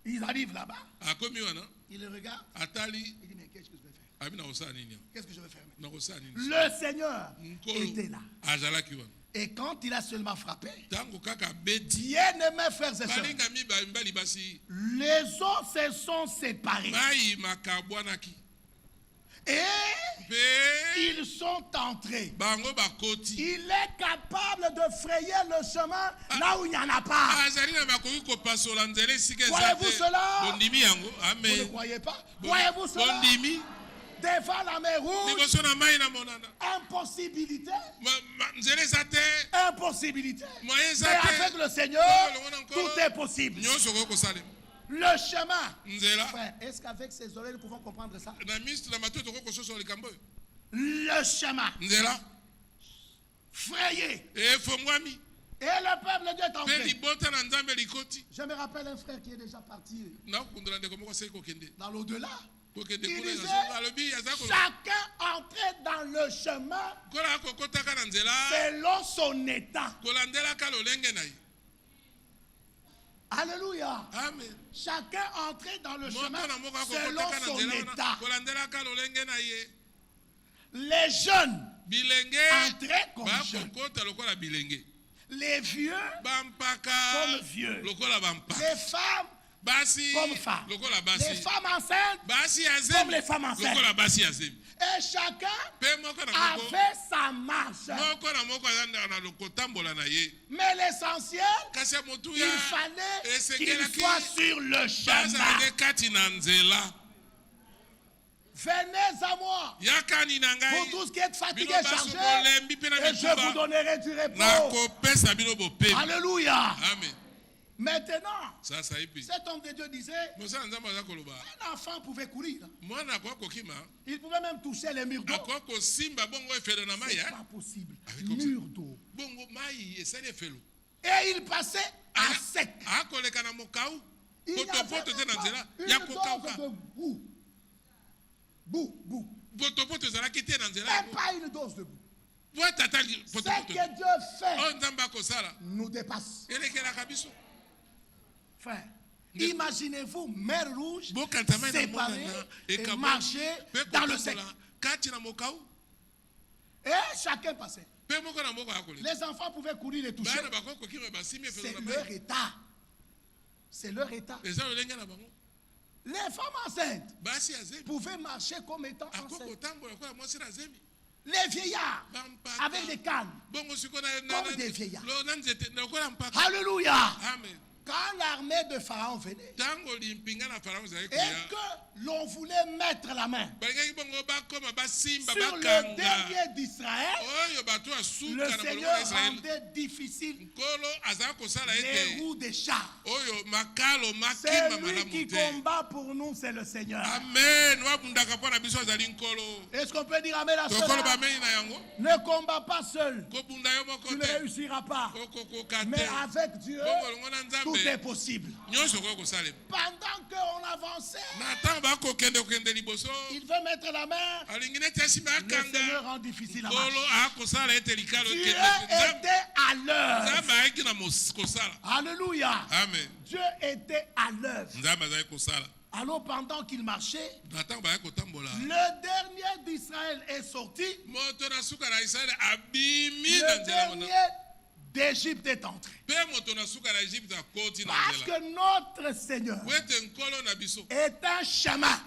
Il arrive là-bas. Il le regarde. Il dit mais qu'est-ce que je vais faire? Qu'est-ce que je vais faire maintenant? Le Seigneur était là. Et quand il a seulement frappé, bien-aimés frères et sœurs, les eaux se sont séparées. Et ils sont entrés. Il est capable de frayer le chemin là où il n'y en a pas. Croyez-vous cela? Vous ne croyez pas? Croyez-vous cela? Devant la mer rouge, impossibilité. Mais avec le Seigneur, tout est possible. Le chemin. Frère, est-ce qu'avec ces oreilles nous pouvons comprendre ça? Le chemin. Frayé. Et le peuple de Dieu est entré. Je me rappelle un frère qui est déjà parti dans l'au-delà. Il disait, chacun entrait dans le chemin selon son état. Alléluia. Amen. Chacun entrait dans le chemin selon son état. Les jeunes entraient comme jeunes. Les vieux comme vieux. Les femmes comme femmes. Les femmes enceintes comme les femmes enceintes. Et chacun avait sa marche. Mais l'essentiel, il fallait qu'il soit sur le chemin. Venez à moi, vous tous qui êtes fatigués, chargés, et je vous donnerai du repos. Alléluia. Amen. Maintenant, cet homme de Dieu disait, un enfant pouvait courir. Il pouvait même toucher les murs d'eau. C'est pas possible. Mur d'eau. Et il passait à sec. Il n'y avait une dose de boue. Boue. Même pas une dose de boue. Ce que Dieu fait nous dépasse. Frère, imaginez-vous, mer rouge, séparée et marcher dans le sec. Et chacun passait. Les enfants pouvaient courir et toucher. C'est leur état. C'est leur état. Les femmes enceintes pouvaient marcher comme étant enceintes. Les vieillards avec des cannes, comme des vieillards. Alléluia. Amen. Quand l'armée de Pharaon venait et que l'on voulait mettre la main sur le dernier d'Israël, le Seigneur rendait difficile les roues des chars. C'est lui qui combat pour nous, c'est le Seigneur. Amen. Est-ce qu'on peut dire amen à cela? Ne combat pas seul. Tu ne réussiras pas. Mais avec Dieu, tout est possible. Pendant qu'on avançait, il veut mettre la main. Le Seigneur rend difficile la marche. Dieu était à l'œuvre. Alléluia. Amen. Dieu était à l'œuvre. Alors pendant qu'il marchait, le dernier d'Israël est sorti. Le dernier d'Égypte est entré. Parce que notre Seigneur est un chemin.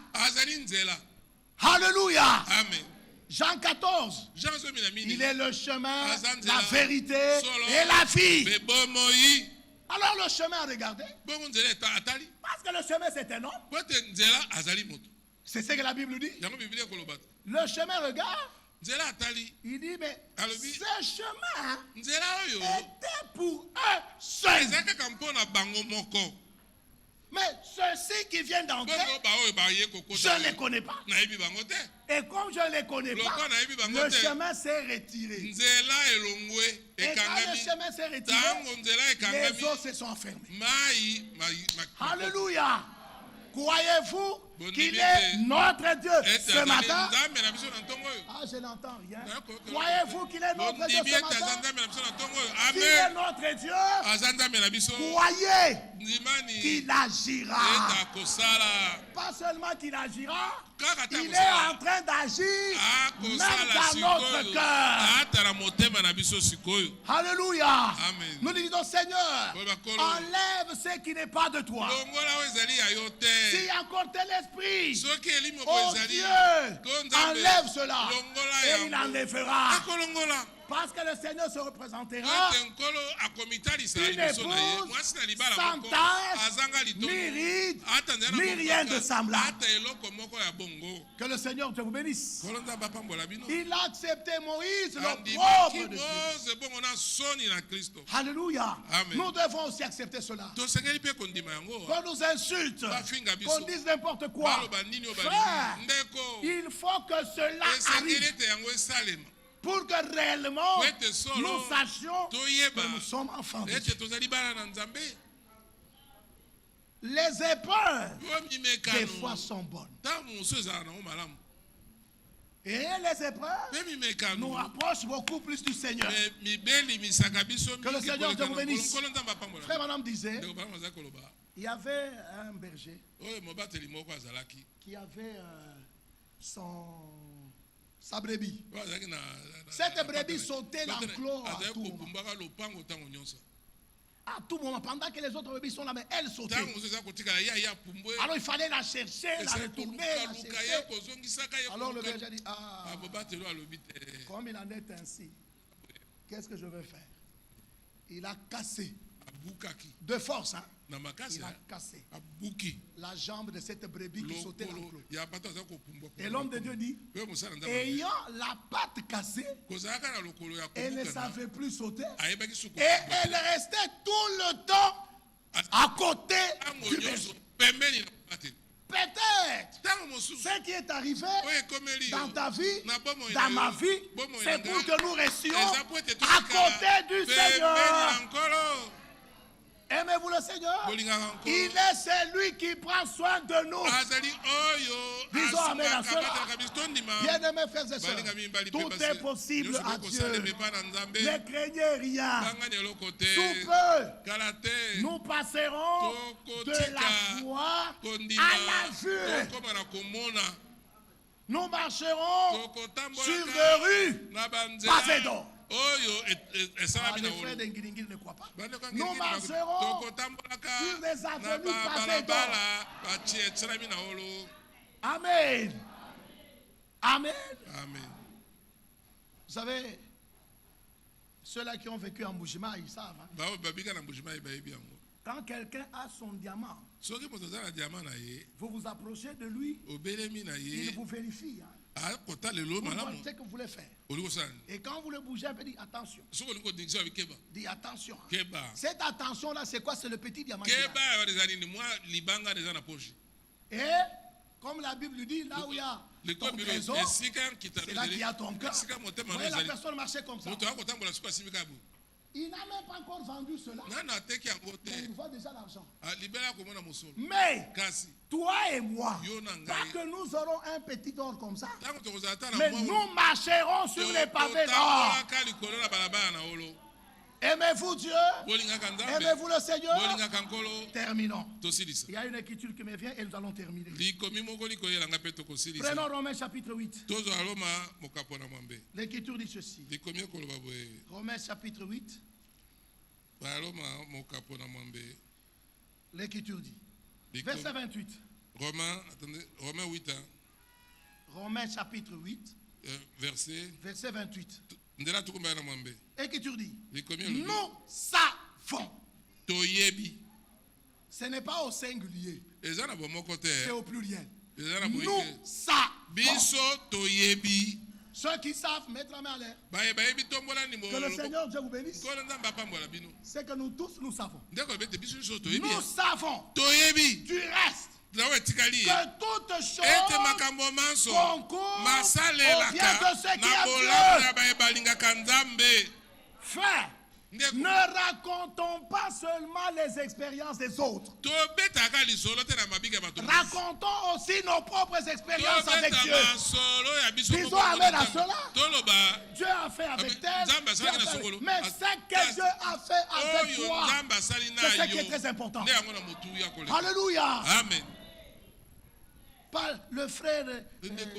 Alléluia. Amen. Jean 14. Il est le chemin, la vérité et la vie. Alors le chemin a regardé. Parce que le chemin c'est un homme. C'est ce que la Bible dit. Le chemin regarde. Il dit, mais ce chemin était pour eux seuls. Mais ceux-ci qui viennent d'entrer, je ne les connais pas. Et comme je ne les connais pas, le chemin s'est retiré. Et quand le chemin s'est retiré, les eaux se sont fermées. Alléluia. Croyez-vous qu'il est notre Dieu ce matin? Ah, je n'entends rien. Croyez-vous qu'il est notre Dieu ce matin? Qu'il est notre Dieu? Croyez qu'il agira. Pas seulement qu'il agira, il est en train d'agir même dans notre cœur. Alléluia. Nous disons, Seigneur, enlève ce qui n'est pas de toi. S'il y a encore tel esprit, oh Dieu, enlève cela et il enlèvera. Parce que le Seigneur se représentera une épouse sans tache, ni ride, ni rien de semblable. Que le Seigneur te bénisse. Il a accepté Moïse, le propre de Dieu. Alléluia. Nous devons aussi accepter cela. Qu'on nous insulte, qu'on dise n'importe quoi. Frère, il faut que cela arrive. Pour que réellement nous sachions que nous sommes enfants de Dieu. Les épreuves, des fois, sont bonnes. Et les épreuves nous rapprochent beaucoup plus du Seigneur. Que le Seigneur te bénisse. Frère, madame disait, il y avait un berger qui avait sa brebis. Cette brebis sautait l'enclos à tout moment. À tout moment, pendant que les autres brebis sont là, mais elle sautait. Alors il fallait la chercher, la retourner, la chercher. Alors le berger dit, comme il en est ainsi, qu'est-ce que je vais faire? Il a cassé de force, hein? Il a cassé la jambe de cette brebis qui sautait l'enclos. Et l'homme de Dieu dit, ayant la patte cassée, elle ne savait plus sauter. Et elle restait tout le temps à côté du berger. Peut-être ce qui est arrivé dans ta vie, dans ma vie, c'est pour que nous restions à côté du Seigneur. Aimez-vous le Seigneur? Il est celui qui prend soin de nous. Disons amen à cela. Bien-aimés frères et sœurs, tout est possible à Dieu. Ne craignez rien. Sous peu, nous passerons de la foi à la vue. Nous marcherons sur des rues pavées d'or. Les frères d'Engiringiri ne croient pas. Nous marcherons sur les avenues pavées d'or. Amen. Amen. Amen. Vous savez, ceux-là qui ont vécu en Mbujima, ils savent. Quand quelqu'un a son diamant, vous vous approchez de lui, il vous vérifie. Vous voyez ce que vous voulez faire. Et quand vous le bougez, un peu, dites attention. Dis attention. Cette attention-là, c'est quoi? C'est le petit diamant. Et comme la Bible dit, là où il y a ton trésor, c'est là qu'il y a ton cœur. Vous voyez la personne marcher comme ça. Il n'a même pas encore vendu cela. Il voit déjà l'argent. Mais toi et moi, pas que nous aurons un petit or comme ça, mais nous marcherons sur les pavés d'or. Aimez-vous Dieu? Aimez-vous le Seigneur? Terminons. Il y a une écriture qui me vient et nous allons terminer. Prenons Romains chapitre 8. L'écriture dit ceci. Romains chapitre 8. L'écriture dit. Verset 28. Romains 8. Romains chapitre 8. Verset 28. Écriture dit, nous savons. Ce n'est pas au singulier, c'est au pluriel. Nous savons. Ceux qui savent, mettre la main à l'air. Que le Seigneur Dieu vous bénisse. C'est que nous tous, nous savons. Nous savons du reste que toute chose concourt au bien de ceux qui aiment Dieu. Frère, ne racontons pas seulement les expériences des autres. Racontons aussi nos propres expériences avec Dieu. Disons amen à cela. Dieu a fait avec tel, mais ce que Dieu a fait avec toi, c'est ce qui est très important. Alléluia. Amen. Pas le frère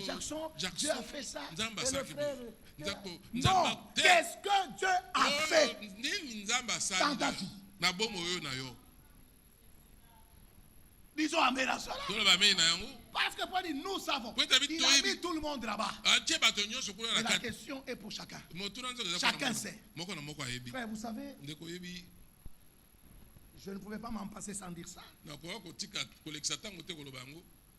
Jackson, Dieu a fait ça. Et le frère, non, qu'est-ce que Dieu a fait dans ta vie? Disons amen à cela. Parce que pour dire nous savons, il a mis tout le monde là-bas. Et la question est pour chacun. Chacun sait. Frère, vous savez, je ne pouvais pas m'en passer sans dire ça.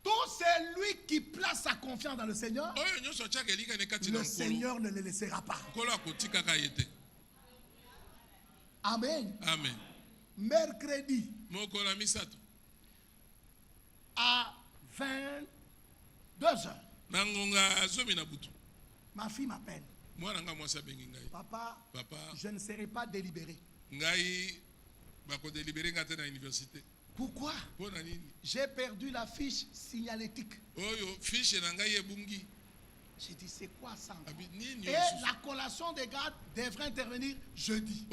Tout celui qui place sa confiance dans le Seigneur, le Seigneur ne le laissera pas. Amen. Amen. Mercredi à 22h, ma fille m'appelle. Papa, je ne serai pas délibéré. Pourquoi? J'ai perdu la fiche signalétique. J'ai dit, c'est quoi ça? Et la collation des gardes devrait intervenir jeudi.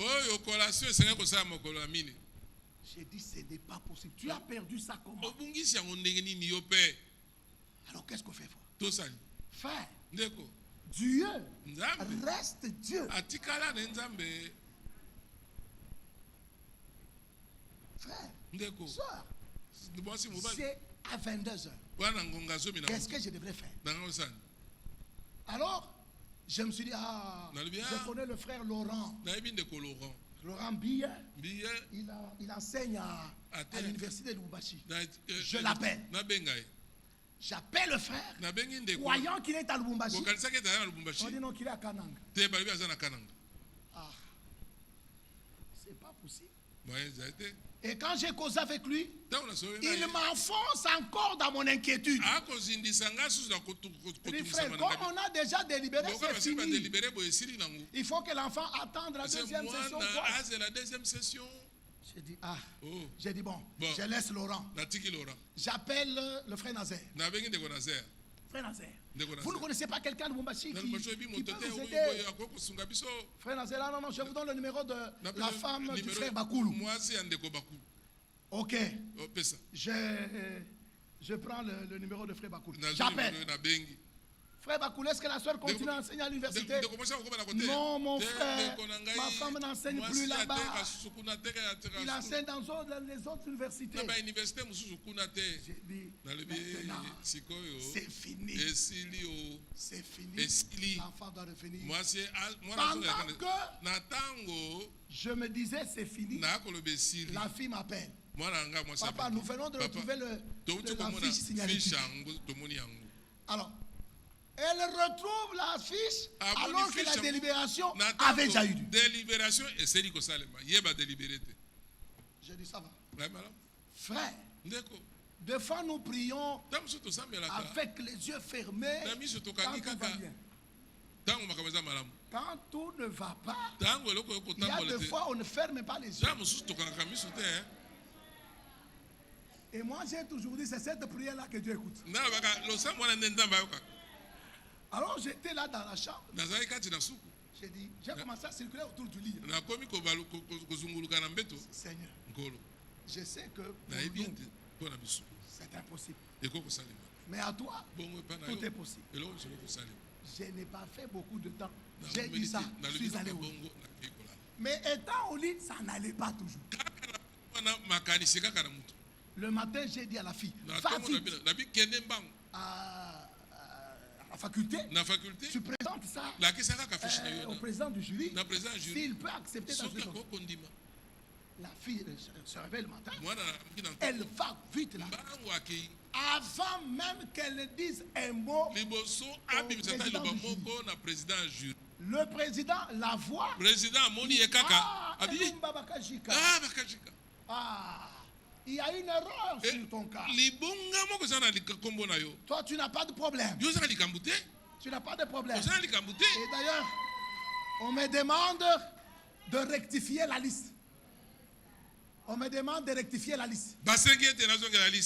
J'ai dit, ce n'est pas possible. Tu as perdu ça comment? Alors qu'est-ce qu'on fait? Frère, Dieu reste Dieu. Frère, soeur, c'est à 22h. Qu'est-ce que je devrais faire? Alors, je me suis dit, je connais le frère Laurent. Laurent Bille, il enseigne à l'université de Lubumbashi. Je l'appelle. J'appelle le frère, croyant qu'il est à Lubumbashi. On dit non, qu'il est à Kananga. C'est pas possible. Et quand j'ai causé avec lui, il m'enfonce encore dans mon inquiétude. Il dit, frère, comme on a déjà délibéré, c'est fini. Il faut que l'enfant attende la deuxième session. J'ai dit, j'ai dit, bon, je laisse Laurent. J'appelle le frère Nazaire. Frère Nazaire, vous ne connaissez pas quelqu'un de Lubumbashi qui peut vous aider? Frère Nazaire, non, je vous donne le numéro de la femme du frère Bakoulou. Ok. Je prends le numéro de frère Bakoulou. J'appelle. Frère Bakoulé, est-ce que la soeur continue à enseigner à l'université? Non, mon frère, ma femme n'enseigne plus là-bas. Il enseigne dans les autres universités. J'ai dit, maintenant, c'est fini. C'est fini. L'enfant doit revenir. Pendant que je me disais c'est fini, la fille m'appelle. Papa, nous venons de retrouver la fiche signalétique. Alors, elle retrouve la fiche alors que la délibération avait déjà eu lieu. Délibération et c'est dit que ça je dis ça va. Frère, des fois nous prions avec les yeux fermés quand tout va bien. Quand tout ne va pas, il y a des fois on ne ferme pas les yeux. Et moi j'ai toujours dit c'est cette prière-là que Dieu écoute. Alors j'étais là dans la chambre. J'ai dit, j'ai commencé à circuler autour du lit. Seigneur, je sais que pour nous, c'est impossible. Mais à toi, tout est possible. Je n'ai pas fait beaucoup de temps. J'ai dit ça, je suis allé au lit. Mais étant au lit, ça n'allait pas toujours. Le matin, j'ai dit à la fille, va vite. À la faculté, tu présentes ça au président du jury. S'il peut accepter ta situation. La fille se réveille le matin. Elle va vite là. Avant même qu'elle ne dise un mot au président du jury. Le président la voit. Il y a une erreur sur ton cas. Toi, tu n'as pas de problème. Tu n'as pas de problème. Et d'ailleurs, on me demande de rectifier la liste. On me demande de rectifier la liste.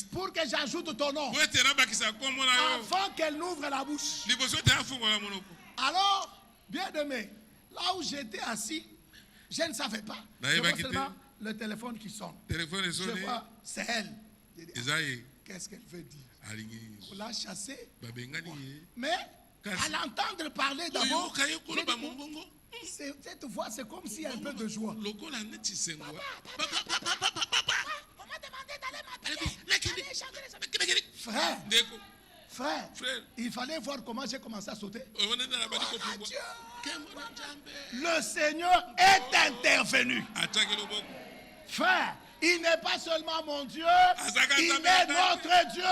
Pour que j'ajoute ton nom. Avant qu'elle n'ouvre la bouche. Alors, bien aimé, là où j'étais assis, je ne savais pas. Le téléphone qui sonne. Je vois, c'est elle. Qu'est-ce qu'elle veut dire? On l'a chassée. Mais à l'entendre parler d'abord, cette voix, c'est comme s'il y a un peu de joie. On m'a demandé d'aller m'appeler. Frère, il fallait voir comment j'ai commencé à sauter. Le Seigneur est intervenu. Frère, il n'est pas seulement mon Dieu, il est notre Dieu.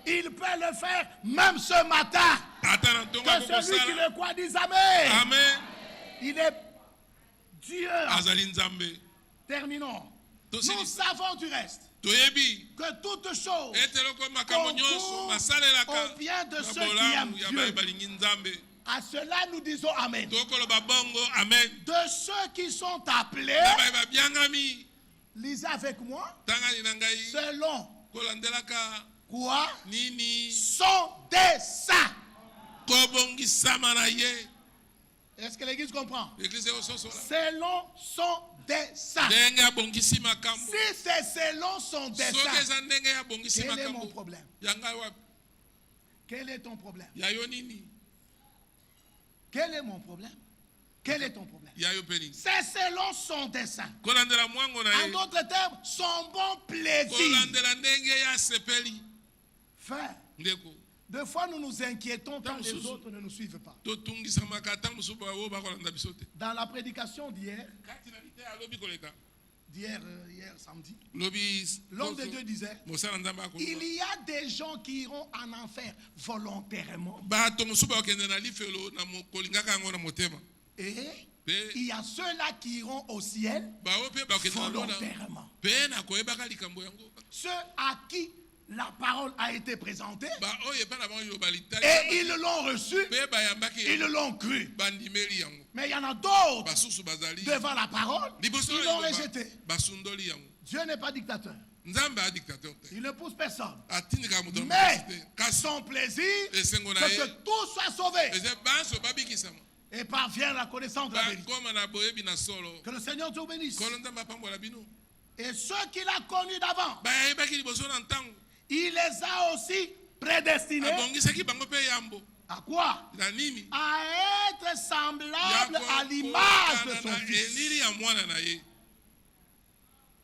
Il peut le faire même ce matin. Que celui qui le croit dise Amen. Amen. Il est Dieu. Terminons. Nous savons du reste que toutes choses concourent au bien de ceux qui aiment Dieu. À cela nous disons Amen. De ceux qui sont appelés, lisez avec moi, selon quoi sont des saints. Est-ce que l'église comprend? Selon son dessein. Si c'est selon son dessein, quel est mon problème? Quel est ton problème? Quel est mon problème? Quel est ton problème? C'est selon son dessein. En d'autres termes, son bon plaisir. Frère, des fois nous nous inquiétons quand les autres ne nous suivent pas. Dans la prédication d'hier, hier samedi, l'homme de Dieu disait, il y a des gens qui iront en enfer volontairement. Et il y a ceux-là qui iront au ciel volontairement. Ceux à qui la parole a été présentée et ils l'ont reçue, ils l'ont cru. Mais il y en a d'autres devant la parole, ils l'ont rejeté. Dieu n'est pas dictateur. Il ne pousse personne. Mais son plaisir, c'est que tout soit sauvé et parvienne à la connaissance de la vérité. Que le Seigneur te bénisse. Et ceux qu'il a connus d'avant, il les a aussi prédestiné à quoi? À être semblable à l'image de son fils.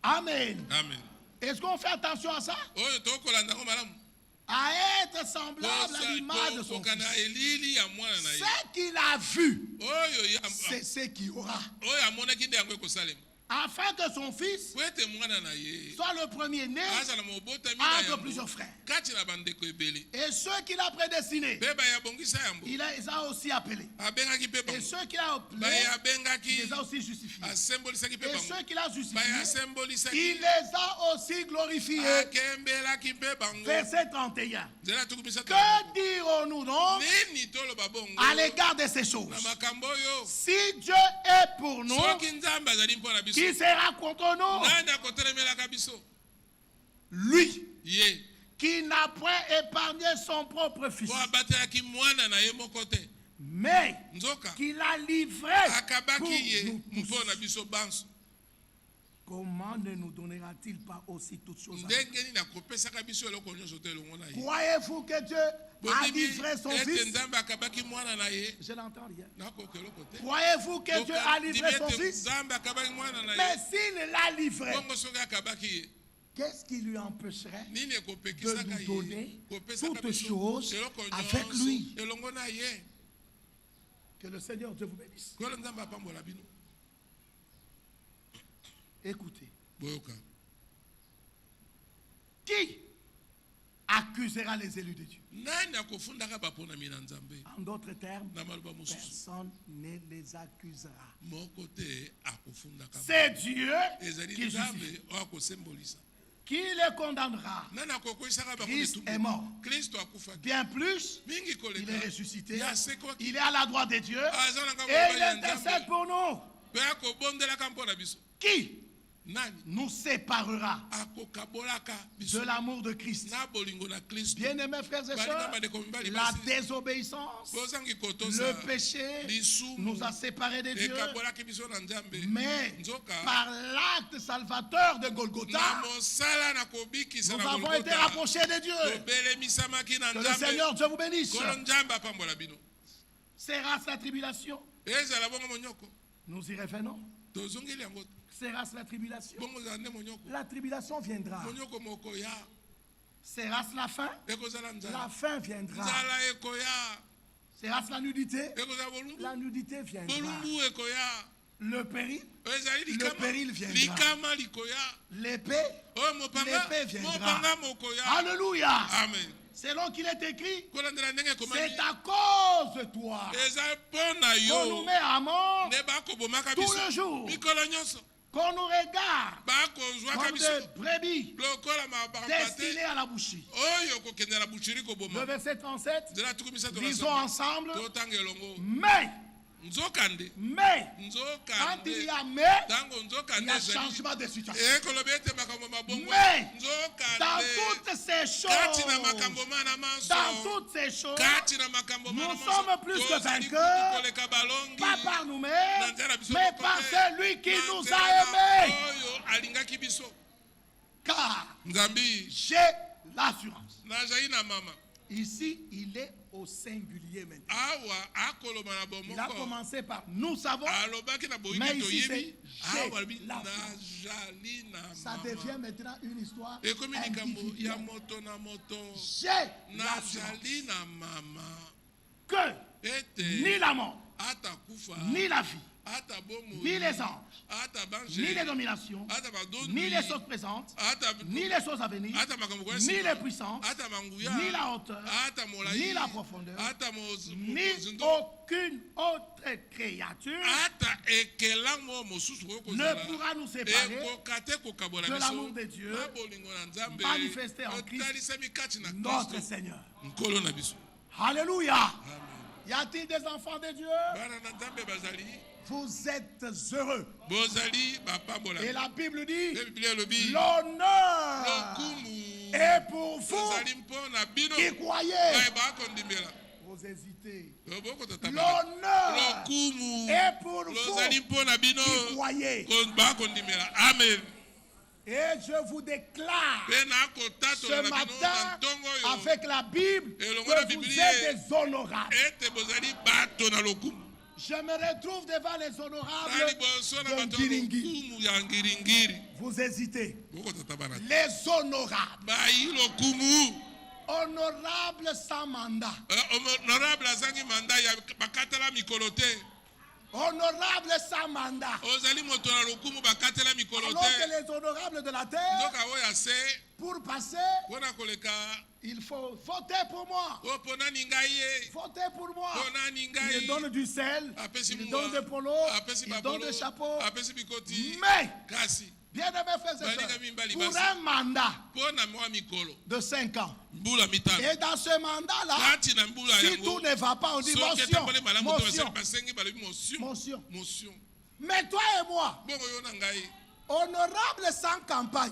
Amen. Amen. Est-ce qu'on fait attention à ça? À être semblable à l'image de son fils. Ce qu'il a vu, c'est ce qu'il aura. Afin que son fils soit le premier-né entre plusieurs frères. Et ceux qu'il a prédestinés, il les a aussi appelés. Et ceux qu'il a appelés, il les a aussi justifiés. Et ceux qu'il a justifiés, il les a aussi glorifiés. Verset 31. Que dirons-nous donc à l'égard de ces choses? Si Dieu est pour nous, qui sera contre nous? Lui qui n'a point épargné son propre fils, mais qui l'a livré pour nous tous. Comment ne nous donnera-t-il pas aussi toutes choses? Croyez-vous que Dieu a livré son fils? Je l'entends rien. Croyez-vous que Dieu a livré son fils? Mais s'il l'a livré, qu'est-ce qui lui empêcherait de nous donner toutes choses avec lui? Que le Seigneur Dieu vous bénisse. Écoutez. Qui accusera les élus de Dieu? En d'autres termes, personne ne les accusera. C'est Dieu qui justifie. Qui les condamnera? Christ est mort. Bien plus, il est ressuscité. Il est à la droite de Dieu. Et il intercède pour nous. Qui nous séparera de l'amour de Christ? Bien-aimés frères et sœurs, la désobéissance, le péché nous a séparés de Dieu. Mais par l'acte salvateur de Golgotha, nous avons été rapprochés de Dieu. Que le Seigneur Dieu vous bénisse. Sera-ce la tribulation? Nous y revenons. Sera-ce la tribulation? La tribulation viendra. Sera-ce la fin? La fin viendra. Sera-ce la nudité? La nudité viendra. Le péril viendra. L'épée viendra. Alléluia. Amen. Selon qu'il est écrit, c'est à cause de toi qu'on nous met à mort tout le jour, qu'on nous regarde comme des brebis destinées à la boucherie. Le verset 37, disons ensemble, mais quand il y a il y a changement de situation. Mais dans toutes ces choses, nous sommes plus que vainqueurs, pas par nous-mêmes, mais par celui qui nous a aimés. Car j'ai l'assurance. Ici, il est au singulier maintenant. Il a commencé par nous savons, mais ici c'est j'ai l'assurance. Ça devient maintenant une histoire individuelle. J'ai l'assurance que ni la mort, ni la vie, ni les anges, ni les dominations, ni les choses présentes, ni les choses à venir, ni les puissances, ni la hauteur, ni la profondeur, ni aucune autre créature ne pourra nous séparer de l'amour de Dieu manifesté en Christ notre Seigneur. Alléluia. Y a-t-il des enfants de Dieu? Vous êtes heureux. Et la Bible dit, l'honneur est pour vous qui croyez. Vous hésitez. L'honneur est pour vous qui croyez. Amen. Et je vous déclare ce matin avec la Bible que vous êtes des honorables. Je me retrouve devant les honorables de Ngiringiri. Vous hésitez. Les honorables. Honorable sans mandat. Honorable sans mandat. Alors que les honorables de la terre, pour passer, il faut voter pour moi. Voter pour moi. Il donne du sel, il donne des polos, il donne des chapeaux. Mais, bien aimé frères et sœurs, pour un mandat de 5 ans, et dans ce mandat-là, si tout ne va pas, on dit motion. Mais toi et moi, honorable sans campagne.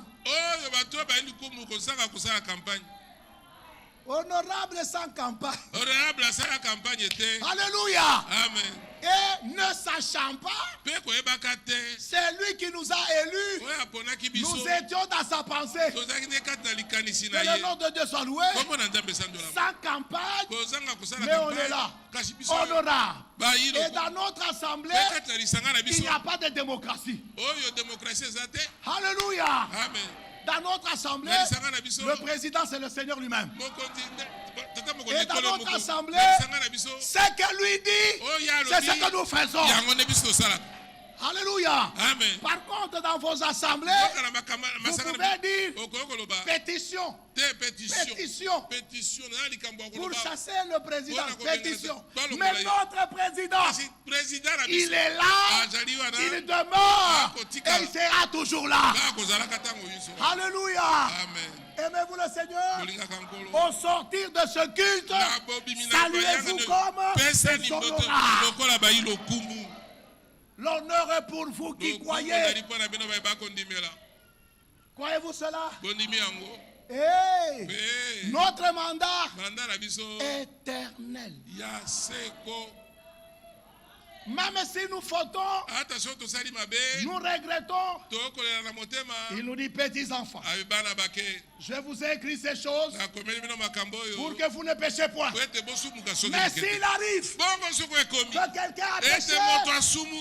Honorable sans campagne. Alléluia. Amen. Et ne sachant pas, c'est lui qui nous a élus. Nous étions dans sa pensée. Que le nom de Dieu soit loué. Sans campagne, mais on est là. Honorable. Et dans notre assemblée, il n'y a pas de démocratie. Alléluia. Amen. Dans notre assemblée, le président c'est le Seigneur lui-même. Et dans notre assemblée, ce que lui dit, c'est ce que nous faisons. Alléluia. Amen. Par contre, dans vos assemblées, vous pouvez dire pétition. Pour chasser le président. Pétition. Mais notre président, il est là, il demeure et il sera toujours là. Alléluia. Aimez-vous le Seigneur? Au sortir de ce culte, saluez-vous comme des honorables. L'honneur est pour vous qui croyez. Croyez-vous cela? Hey, notre mandat éternel. Même si nous fautons, nous regrettons. Il nous dit petits enfants, je vous ai écrit ces choses pour que vous ne péchiez point. Mais s'il arrive que quelqu'un a péché,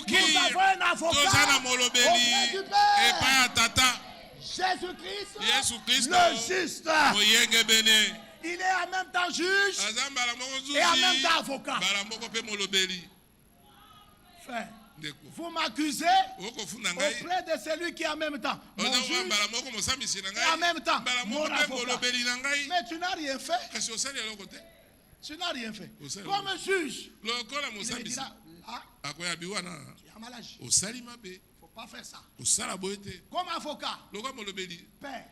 nous avons un avocat auprès du Père, Jésus-Christ, le juste. Il est en même temps juge et en même temps avocat. Frère, vous m'accusez auprès de celui qui est en même temps mon juge et en même temps mon avocat. Mais tu n'as rien fait. Tu n'as rien fait. Comme un juge, il me dira, là, tu as mal agi. Il ne faut pas faire ça. Comme avocat, Père,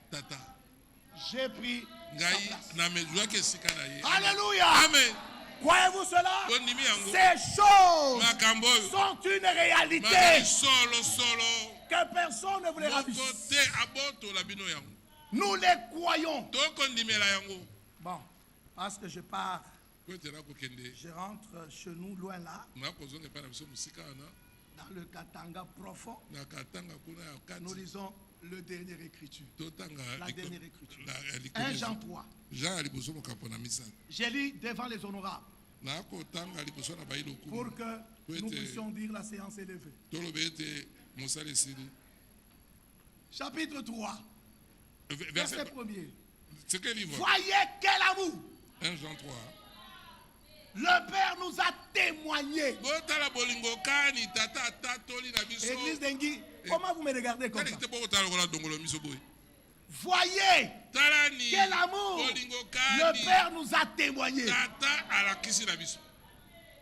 j'ai pris sa place. Alléluia. Amen. Croyez-vous cela? Ces choses sont une réalité que personne ne vous les ravisse. Nous les croyons. Bon, parce que je pars, je rentre chez nous loin là, dans le Katanga profond. Nous lisons le dernier écriture. La dernière écriture. 1 Jean 3. J'ai lu devant les honorables pour que nous puissions dire la séance est levée. Chapitre 3, verset 1er. Voyez quel amour 1 Jean 3. Le Père nous a témoigné. Église d'Engui, comment vous me regardez comme ça? Voyez quel amour le Père nous a témoigné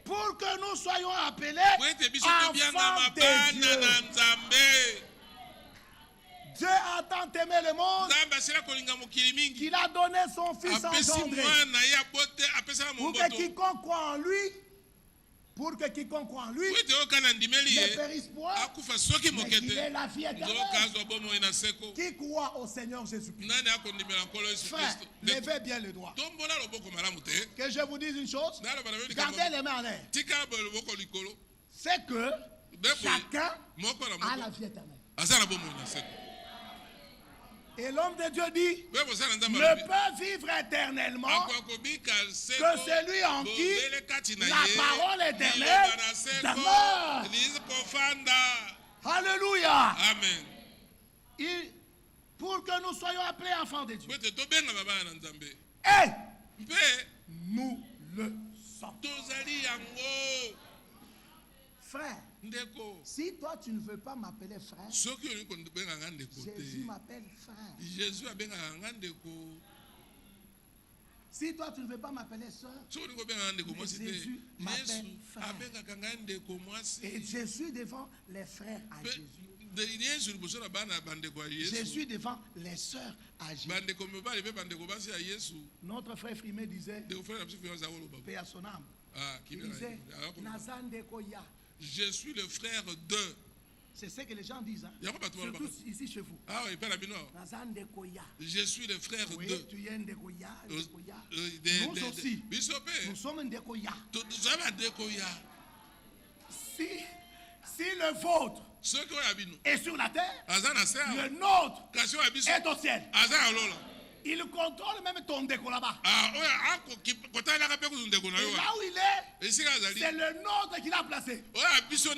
pour que nous soyons appelés enfants de Dieu. Dieu a tant aimé le monde qu'il a donné son Fils engendré pour que quiconque croit en lui, ne périsse point, mais qu'il ait la vie éternelle. Qui croit au Seigneur Jésus-Christ? Frère, levez bien le doigt. Que je vous dise une chose, gardez les mains en l'air. C'est que chacun a la vie éternelle. Et l'homme de Dieu dit, ne peut vivre éternellement que celui en qui la parole éternelle demeure. Alléluia. Amen. Pour que nous soyons appelés enfants de Dieu. Et nous le sommes. Frère, si toi tu ne veux pas m'appeler frère, Jésus m'appelle frère. Si toi tu ne veux pas m'appeler soeur, Jésus m'appelle frère. Et je suis devant les frères à Jésus. Je suis devant les sœurs à Jésus. Notre frère Frimé disait, paix à son âme, il disait, Nazandekoya. Je suis le frère de. C'est ce que les gens disent. Hein? Surtout ici chez vous. Je suis le frère oui, de. Tu es un Ndekoya. Nous aussi. Nous sommes un Ndekoya. Si le vôtre est sur la terre, le nôtre est au ciel. Il contrôle même ton déco là-bas. Et là où il est, c'est le nôtre qui l'a placé. Si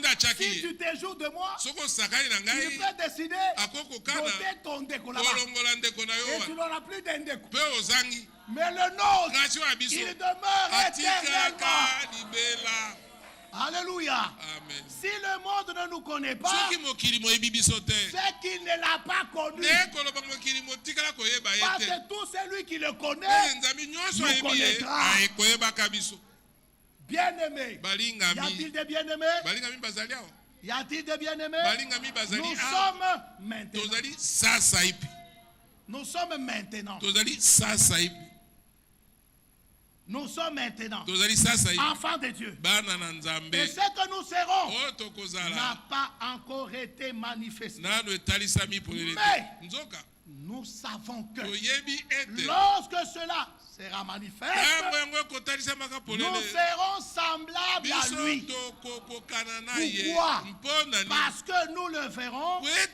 tu te joues de moi, il peut décider d'ôter ton déco là-bas. Et tu n'auras plus d'un déco. Mais le nôtre, il demeure éternellement. Alléluia. Amen. Si le monde ne nous connaît pas, c'est qu'il ne l'a pas connu. Parce que tout celui qui le connaît nous connaîtra. Bien-aimés, y a-t-il des bien-aimés? Y a-t-il des bien-aimés? Nous sommes maintenant. Nous sommes maintenant. Nous sommes maintenant enfants de Dieu. Et ce que nous serons n'a pas encore été manifesté. Mais nous savons que lorsque cela sera manifeste, nous serons semblables à lui. Pourquoi? Parce que nous le verrons tel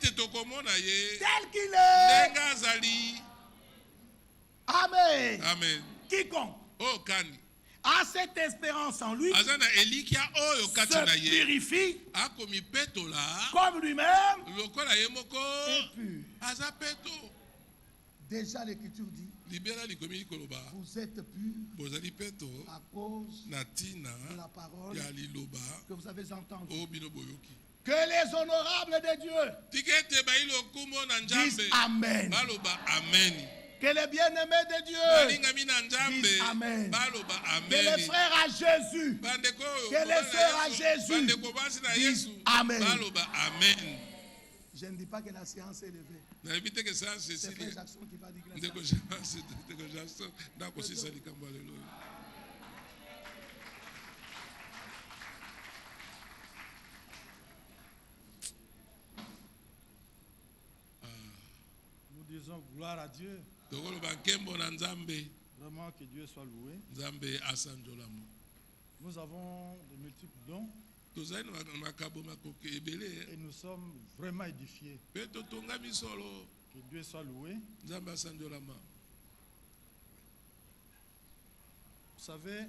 qu'il est. Amen. Amen. Quiconque Oh, Kani. A cette espérance en lui, se purifie comme lui-même est pur. Déjà l'écriture dit, vous êtes purs à cause de la parole que vous avez entendue. Que les honorables de Dieu disent Amen. Que les bien-aimés de Dieu disent Amen. Que les frères à Jésus, que les sœurs à Jésus disent Amen. Je ne dis pas que la séance est levée. C'est Frère Jackson qui va dire que la séance. Nous disons gloire à Dieu. Vraiment que Dieu soit loué. Nous avons de multiples dons. Et nous sommes vraiment édifiés. Que Dieu soit loué. Vous savez,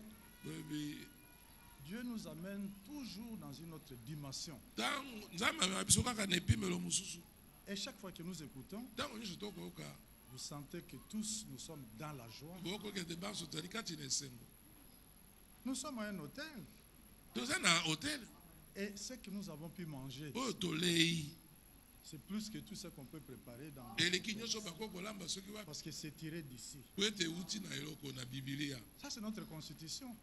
Dieu nous amène toujours dans une autre dimension. Et chaque fois que nous écoutons, vous sentez que tous nous sommes dans la joie. Nous sommes à un hôtel. Et ce que nous avons pu manger, c'est plus que tout ce qu'on peut préparer dans parce que c'est tiré d'ici. Ça, c'est notre constitution.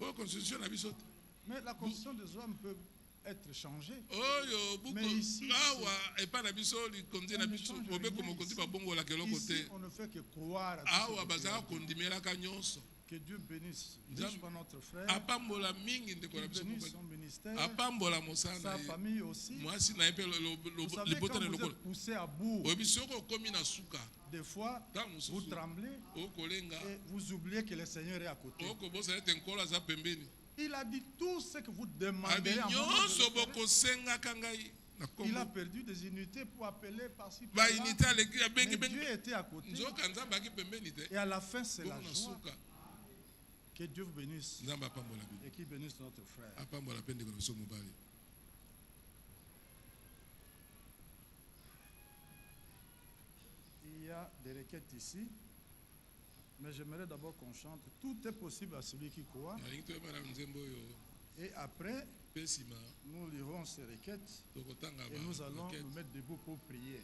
Mais la constitution des hommes peut être changée. Mais ici, on ne fait que croire à que Dieu bénisse notre frère, qu'il bénisse son ministère, sa famille aussi. Vous savez, quand vous êtes poussé à bout, des fois, vous tremblez et vous oubliez que le Seigneur est à côté. Il a dit tout ce que vous demandez à moi. Il a perdu des unités pour appeler par-ci par-là. Mais Dieu était à côté. Et à la fin, c'est la joie. Que Dieu vous bénisse. Et qu'il bénisse notre frère. Il y a des requêtes ici. Mais j'aimerais d'abord qu'on chante. Tout est possible à celui qui croit. Et après, nous lirons ces requêtes et nous allons nous mettre debout pour prier.